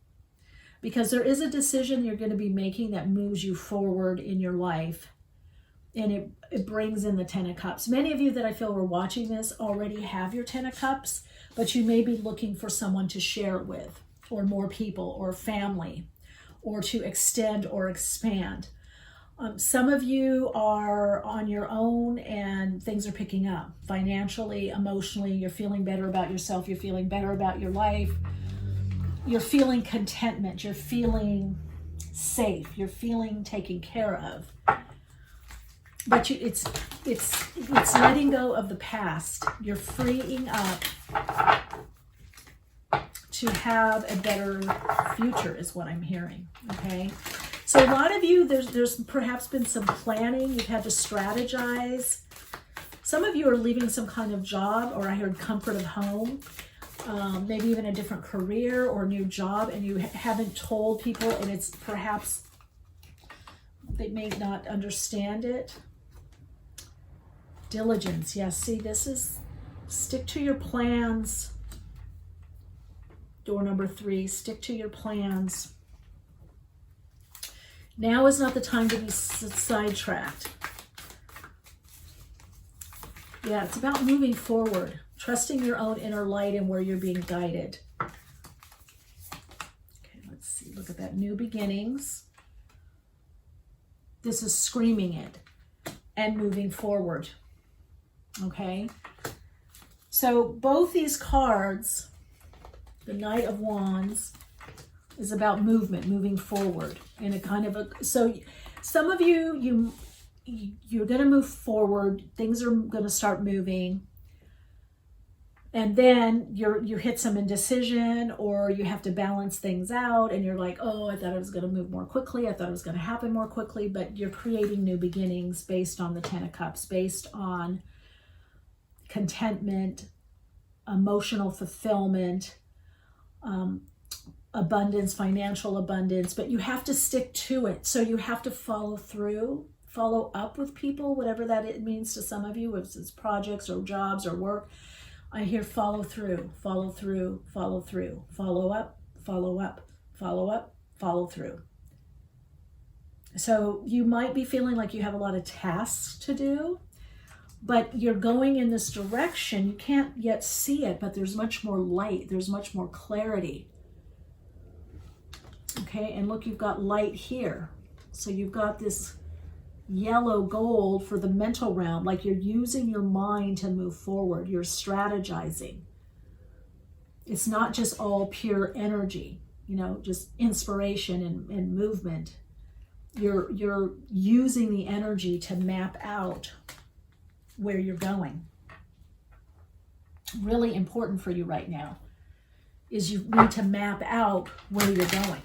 because there is a decision you're going to be making that moves you forward in your life, and it brings in the Ten of Cups. Many of you that I feel were watching this already have your Ten of Cups, but you may be looking for someone to share it with, or more people, or family, or to extend or expand. Some of you are on your own and things are picking up financially, emotionally. You're feeling better about yourself. You're feeling better about your life. You're feeling contentment. You're feeling safe. You're feeling taken care of. But it's letting go of the past. You're freeing up to have a better future is what I'm hearing, okay? So a lot of you, there's perhaps been some planning. You've had to strategize. Some of you are leaving some kind of job, or I heard comfort of home, maybe even a different career or new job, and you haven't told people, and it's perhaps they may not understand it. Diligence, yes, see, this is stick to your plans. Door number 3, stick to your plans. Now is not the time to be sidetracked. Yeah, it's about moving forward, trusting your own inner light and where you're being guided. Okay, let's see, look at that, new beginnings. This is screaming it and moving forward. Okay, so both these cards, the Knight of Wands, is about movement, moving forward in a kind of a, so some of you, you're going to move forward, things are going to start moving, and then you hit some indecision, or you have to balance things out, and you're like, oh, I thought it was going to move more quickly, I thought it was going to happen more quickly, but you're creating new beginnings based on the Ten of Cups, based on contentment, emotional fulfillment, abundance, financial abundance, but you have to stick to it. So you have to follow through, follow up with people, whatever that it means to some of you, if it's projects or jobs or work. I hear follow through, follow through, follow through, follow up, follow up, follow up, follow through. So you might be feeling like you have a lot of tasks to do, but you're going in this direction. You can't yet see it, but there's much more light. There's much more clarity. Okay, and look, you've got light here. So you've got this yellow gold for the mental realm, like you're using your mind to move forward. You're strategizing. It's not just all pure energy, you know, just inspiration and movement. You're using the energy to map out where you're going. Really important for you right now is you need to map out where you're going.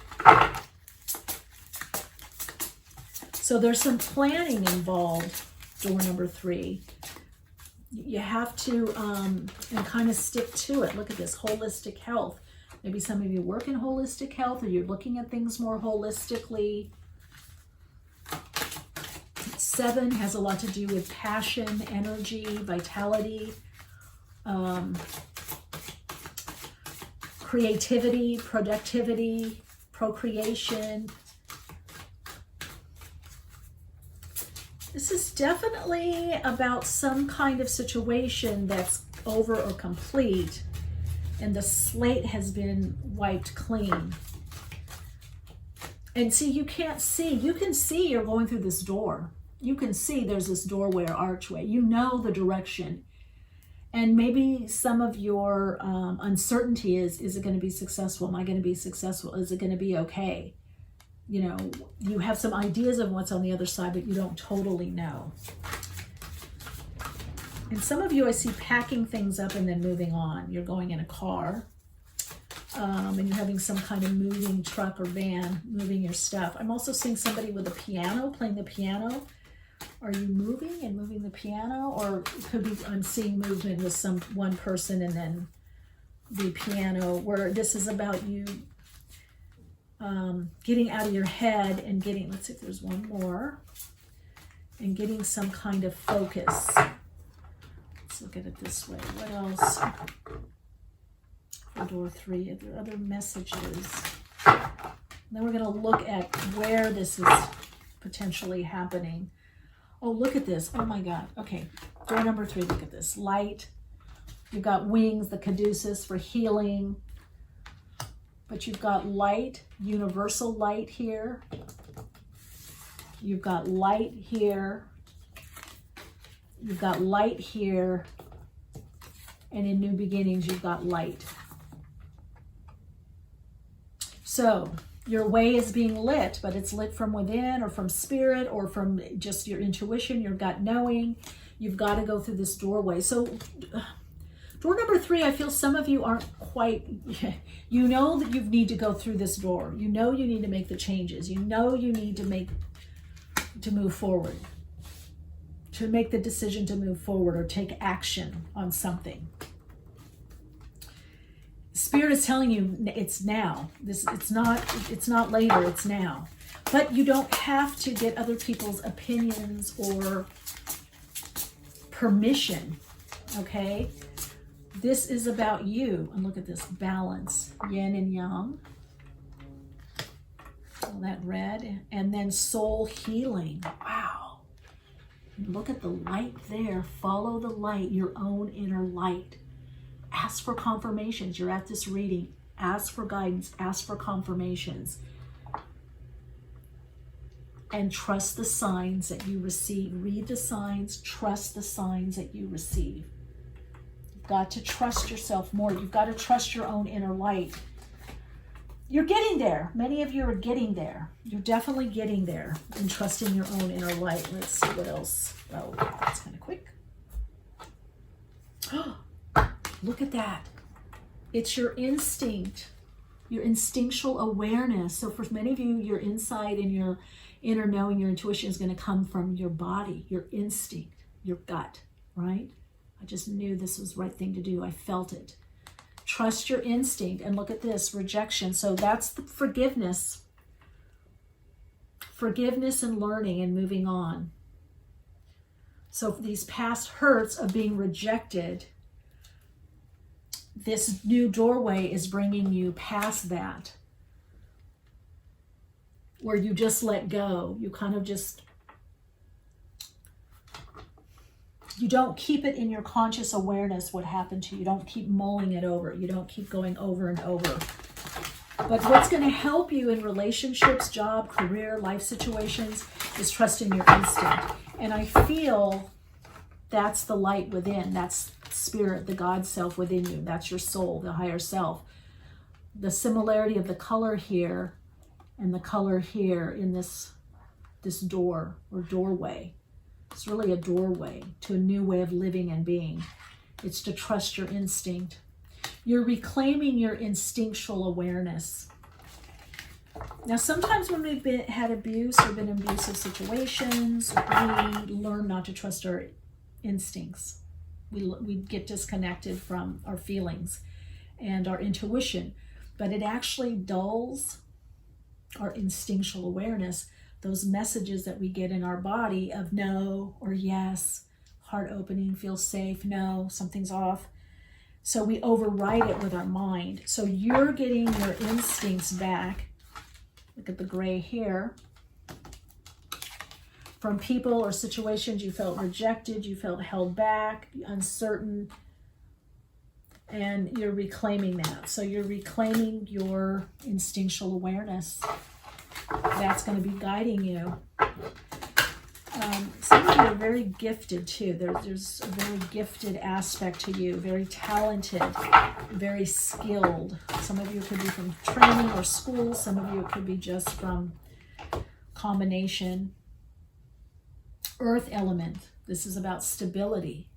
So there's some planning involved, door number 3. You have to and kind of stick to it. Look at this, holistic health. Maybe some of you work in holistic health, or you're looking at things more holistically. 7 has a lot to do with passion, energy, vitality, creativity, productivity, procreation. This is definitely about some kind of situation that's over or complete, and the slate has been wiped clean. And see, you can't see. You can see you're going through this door. You can see there's this doorway or archway. You know the direction. And maybe some of your uncertainty is it going to be successful? Am I going to be successful? Is it going to be okay? You know, you have some ideas of what's on the other side, but you don't totally know. And some of you, I see packing things up and then moving on. You're going in a car. and you're having some kind of moving truck or van, moving your stuff. I'm also seeing somebody with a piano, playing the piano. Are you moving and moving the piano? Or it could be, I'm seeing movement with one person and then the piano, where this is about you getting out of your head and getting, let's see if there's one more, and getting some kind of focus. Let's look at it this way. What else? For door 3, are there other messages? And then we're going to look at where this is potentially happening. Oh, look at this. Oh my God. Okay. Door number 3, look at this. Light. You've got wings, the caduceus for healing. But you've got light, universal light here. You've got light here. You've got light here. And in new beginnings, you've got light. So your way is being lit, but it's lit from within or from spirit or from just your intuition, your gut knowing. You've got to go through this doorway. So door number 3, I feel some of you aren't quite, you know that you need to go through this door. You know you need to make the changes. You know you need to move forward, to make the decision to move forward or take action on something. Spirit is telling you it's now. It's not later, it's now. But you don't have to get other people's opinions or permission, okay? This is about you. And look at this balance, yin and yang. All that red. And then soul healing. Wow. Look at the light there. Follow the light, your own inner light. Ask for confirmations. You're at this reading. Ask for guidance. Ask for confirmations. And trust the signs that you receive. Read the signs. Trust the signs that you receive. You've got to trust yourself more. You've got to trust your own inner light. You're getting there. Many of you are getting there. You're definitely getting there in trusting your own inner light. Let's see what else. Oh, that's kind of quick. Look at that. It's your instinct, your instinctual awareness. So for many of you, your insight and your inner knowing, your intuition is going to come from your body, your instinct, your gut, right? I just knew this was the right thing to do. I felt it. Trust your instinct. And look at this, rejection. So that's the forgiveness. Forgiveness and learning and moving on. So these past hurts of being rejected, this new doorway is bringing you past that, where you just let go. You kind of just, you don't keep it in your conscious awareness what happened to you. You don't keep mulling it over. You don't keep going over and over. But what's going to help you in relationships, job, career, life situations is trusting your instinct. And I feel that's the light within. That's spirit, the God self within you. That's your soul, the higher self. The similarity of the color here and the color here in this door or doorway. It's really a doorway to a new way of living and being. It's to trust your instinct. You're reclaiming your instinctual awareness. Now, sometimes when we've had abuse or been in abusive situations, we learn not to trust our instincts. We get disconnected from our feelings and our intuition, but it actually dulls our instinctual awareness, those messages that we get in our body of no or yes, heart opening, feel safe, no, something's off. So we override it with our mind. So you're getting your instincts back. Look at the gray here. From people or situations you felt rejected, you felt held back, uncertain, and you're reclaiming that. So you're reclaiming your instinctual awareness. That's going to be guiding you. Some of you are very gifted too. There's a very gifted aspect to you, very talented, very skilled. Some of you could be from training or school. Some of you it could be just from combination. Earth element. This is about stability.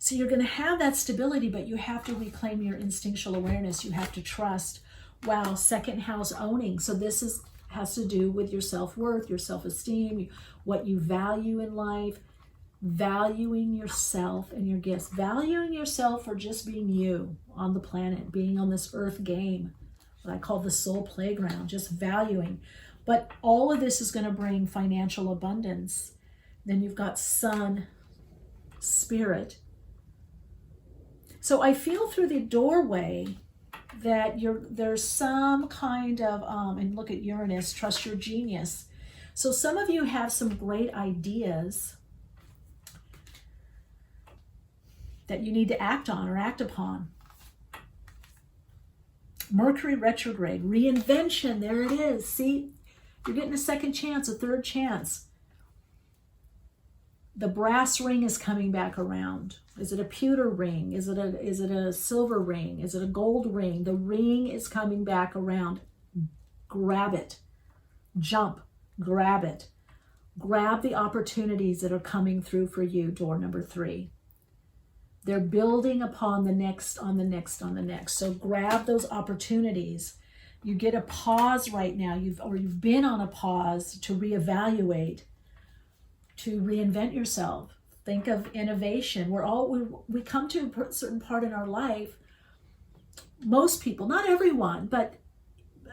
So you're going to have that stability, but you have to reclaim your instinctual awareness. You have to trust. Wow, second house owning. So this has to do with your self-worth, your self-esteem, what you value in life, valuing yourself and your gifts, valuing yourself for just being you on the planet, being on this earth game, what I call the soul playground, just valuing. But all of this is going to bring financial abundance. Then you've got sun, spirit. So I feel through the doorway that there's some kind of, and look at Uranus, trust your genius. So some of you have some great ideas that you need to act on or act upon. Mercury retrograde, reinvention, there it is. See, you're getting a second chance, a third chance. The brass ring is coming back around. Is it a pewter ring? Is it a silver ring? Is it a gold ring? The ring is coming back around. Grab it. Jump. Grab it. Grab the opportunities that are coming through for you, door number 3. They're building upon the next, on the next, on the next. So grab those opportunities. You get a pause right now. You've been on a pause to reevaluate, to reinvent yourself. Think of innovation. We come to a certain part in our life. Most people, not everyone, but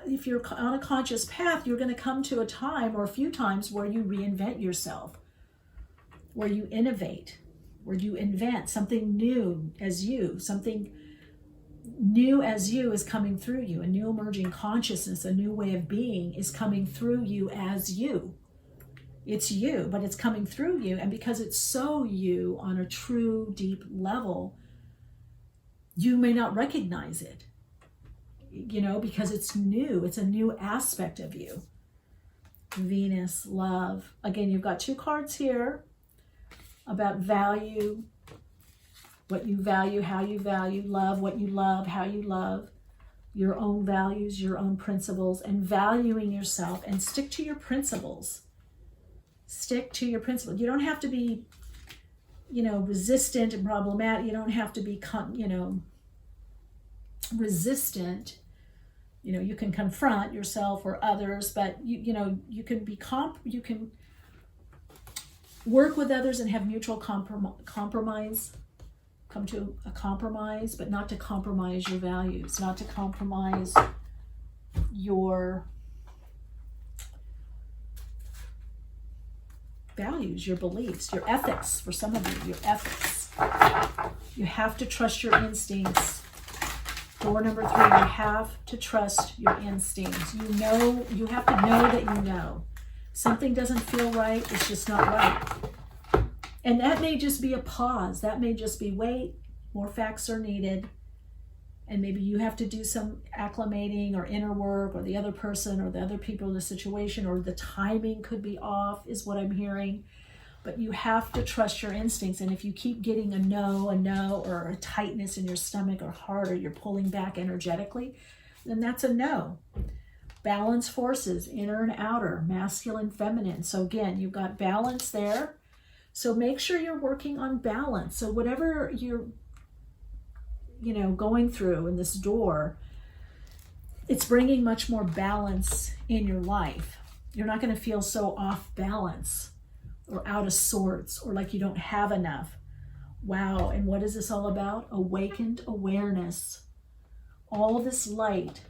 if you're on a conscious path, you're going to come to a time or a few times where you reinvent yourself, where you innovate, where you invent something new as you. Something new as you is coming through you. A new emerging consciousness, a new way of being is coming through you as you. It's you, but it's coming through you. And because it's so you on a true, deep level, you may not recognize it, because it's new. It's a new aspect of you. Venus, love. Again, you've got 2 cards here about value, what you value, how you value, love, what you love, how you love, your own values, your own principles, and valuing yourself, and stick to your principles. Stick to your principles. You don't have to be, resistant and problematic. You don't have to be, resistant. You can confront yourself or others, but you can be you can work with others and have mutual compromise. Come to a compromise, but not to compromise your values, not to compromise your values, your beliefs, your ethics. For some of you, your ethics. You have to trust your instincts. Door number 3, you have to trust your instincts. You have to know that you know. Something doesn't feel right, it's just not right. And that may just be a pause. That may just be, wait, more facts are needed. And maybe you have to do some acclimating or inner work, or the other person or the other people in the situation, or the timing could be off, is what I'm hearing. But you have to trust your instincts. And if you keep getting a no, or a tightness in your stomach or heart, or you're pulling back energetically, then that's a no. Balance forces, inner and outer, masculine, feminine. So again, you've got balance there. So make sure you're working on balance. So whatever you're going through in this door, it's bringing much more balance in your life. You're not going to feel so off balance or out of sorts, or like you don't have enough. Wow. And what is this all about? Awakened awareness. All this light,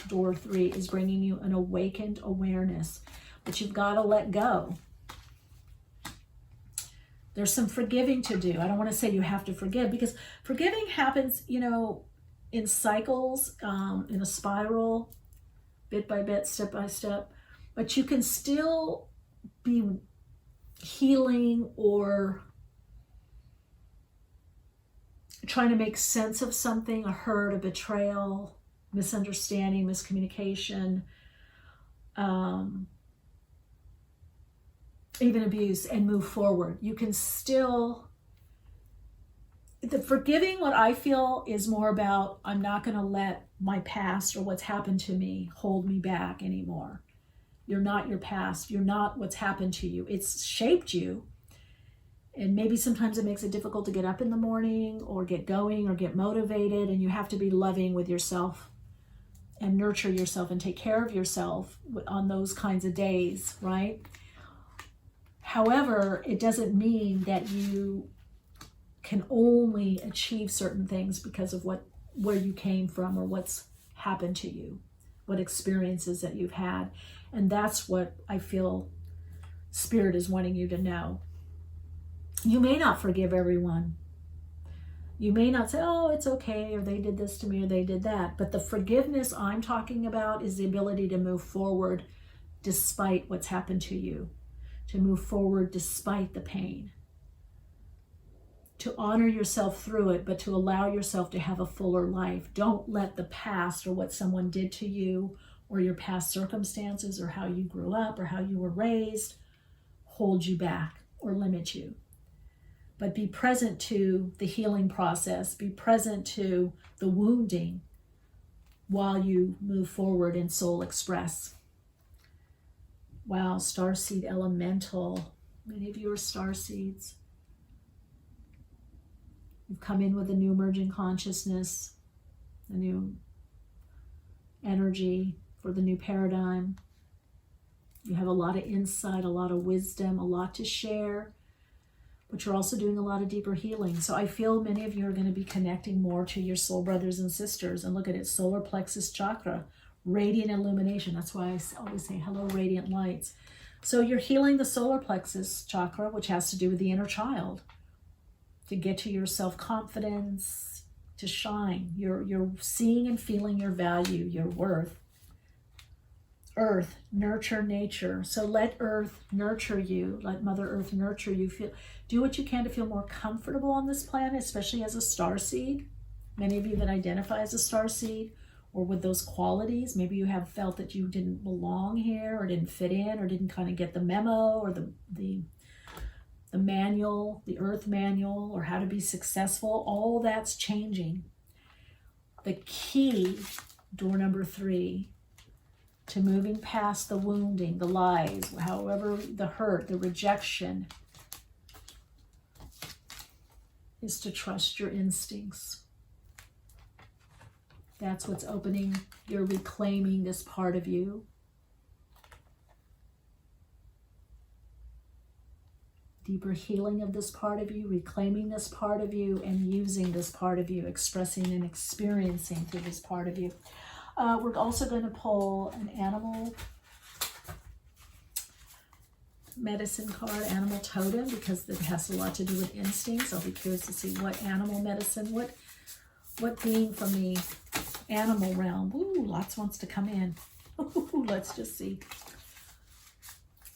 door 3, is bringing you an awakened awareness, but you've got to let go. There's some forgiving to do. I don't want to say you have to forgive, because forgiving happens, in cycles, in a spiral, bit by bit, step by step. But you can still be healing or trying to make sense of something, a hurt, a betrayal, misunderstanding, miscommunication, even abuse, and move forward. You can still, the forgiving, what I feel is more about, I'm not going to let my past or what's happened to me hold me back anymore. You're not your past. You're not what's happened to you. It's shaped you. And maybe sometimes it makes it difficult to get up in the morning or get going or get motivated, and you have to be loving with yourself and nurture yourself and take care of yourself on those kinds of days, right? However, it doesn't mean that you can only achieve certain things because of where you came from or what's happened to you, what experiences that you've had. And that's what I feel Spirit is wanting you to know. You may not forgive everyone. You may not say, oh, it's okay, or they did this to me, or they did that. But the forgiveness I'm talking about is the ability to move forward despite what's happened to you, to move forward despite the pain, to honor yourself through it, but to allow yourself to have a fuller life. Don't let the past or what someone did to you or your past circumstances or how you grew up or how you were raised hold you back or limit you. But be present to the healing process. Be present to the wounding while you move forward in Soul Express. Wow, Starseed Elemental. Many of you are starseeds. You've come in with a new emerging consciousness, a new energy for the new paradigm. You have a lot of insight, a lot of wisdom, a lot to share, but you're also doing a lot of deeper healing. So I feel many of you are going to be connecting more to your soul brothers and sisters. And look at it, solar plexus chakra, radiant illumination. That's why I always say, hello, radiant lights. So you're healing the solar plexus chakra, which has to do with the inner child, to get to your self-confidence, to shine. You're seeing and feeling your value, your worth. Earth, nurture nature. So let Earth nurture you. Let Mother Earth nurture you. Do what you can to feel more comfortable on this planet, especially as a starseed. Many of you that identify as a starseed or with those qualities, maybe you have felt that you didn't belong here or didn't fit in or didn't kind of get the memo or the manual, the Earth manual, or how to be successful. All that's changing. The key, door number 3, to moving past the wounding, the lies, however, the hurt, the rejection, is to trust your instincts. That's what's opening. You're reclaiming this part of you. Deeper healing of this part of you, reclaiming this part of you, and using this part of you, expressing and experiencing through this part of you. We're also going to pull an animal medicine card, animal totem, because it has a lot to do with instincts. I'll be curious to see what animal medicine, what being from the animal realm. Ooh, lots wants to come in. Ooh, let's just see.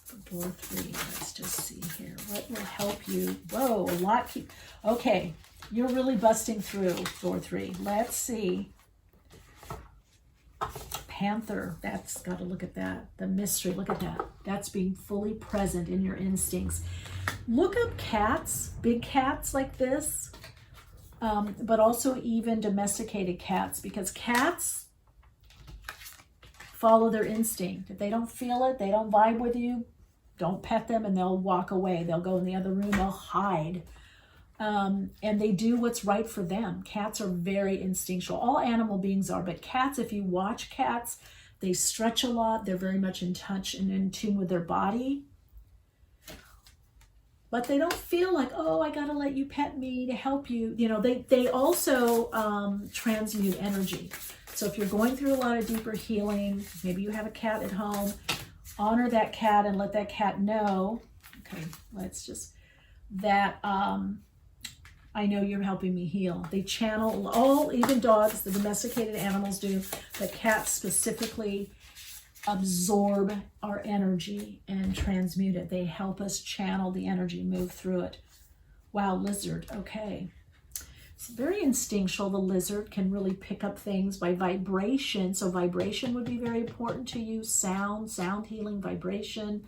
For door 3, let's just see here. What will help you? Whoa, a lot. Okay, you're really busting through door 3. Let's see. Panther, that's got to look at that. The mystery, look at that. That's being fully present in your instincts. Look up cats, big cats like this, but also even domesticated cats, because cats follow their instinct. If they don't feel it, they don't vibe with you, don't pet them and they'll walk away. They'll go in the other room, they'll hide. And they do what's right for them. Cats are very instinctual. All animal beings are, but cats, if you watch cats, they stretch a lot. They're very much in touch and in tune with their body. But they don't feel like, oh, I gotta let you pet me to help you. You know, they also transmute energy. So if you're going through a lot of deeper healing, maybe you have a cat at home, honor that cat and let that cat know, okay, let's just, that I know you're helping me heal. They channel, all, even dogs, the domesticated animals do, but cats specifically absorb our energy and transmute it. They help us channel the energy, move through it. Wow, lizard, okay. It's very instinctual. The lizard can really pick up things by vibration. So vibration would be very important to you. Sound healing, vibration.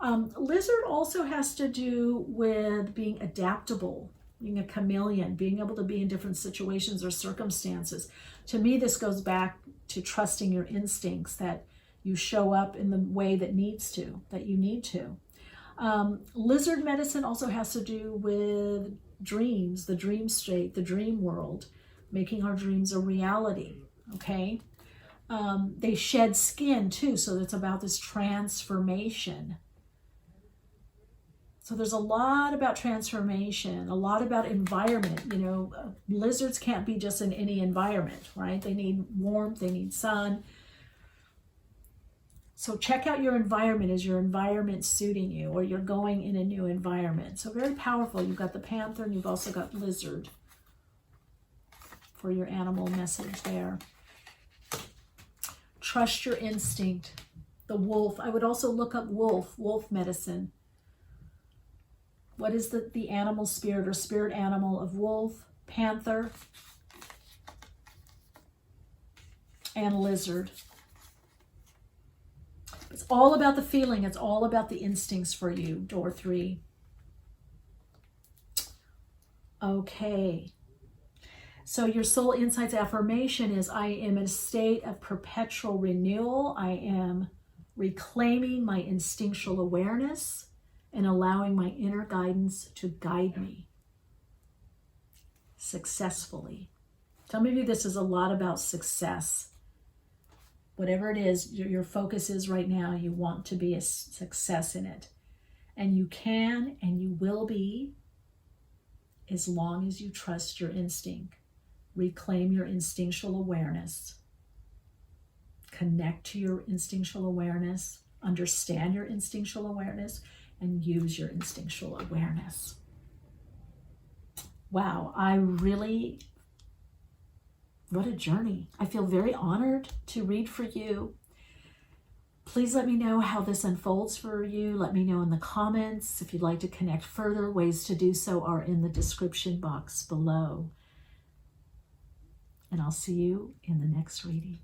Lizard also has to do with being adaptable, being a chameleon, being able to be in different situations or circumstances. To me, this goes back to trusting your instincts, that you show up in the way that you need to. Lizard medicine also has to do with dreams, the dream state, the dream world, making our dreams a reality, okay? They shed skin too, so it's about this transformation. So there's a lot about transformation, a lot about environment. You know, lizards can't be just in any environment, right? They need warmth, they need sun. So check out your environment. Is your environment suiting you, or you're going in a new environment? So very powerful. You've got the panther and you've also got lizard for your animal message there. Trust your instinct. The wolf. I would also look up wolf medicine. What is the animal spirit or spirit animal of wolf, panther, and lizard? It's all about the feeling. It's all about the instincts for you, door 3. Okay. So your soul insights affirmation is, I am in a state of perpetual renewal. I am reclaiming my instinctual awareness and allowing my inner guidance to guide me successfully. Some of you, this is a lot about success. Whatever it is, your focus is right now, you want to be a success in it. And you can and you will be, as long as you trust your instinct. Reclaim your instinctual awareness. Connect to your instinctual awareness. Understand your instinctual awareness and use your instinctual awareness. Wow, what a journey. I feel very honored to read for you. Please let me know how this unfolds for you. Let me know in the comments. If you'd like to connect further, ways to do so are in the description box below. And I'll see you in the next reading.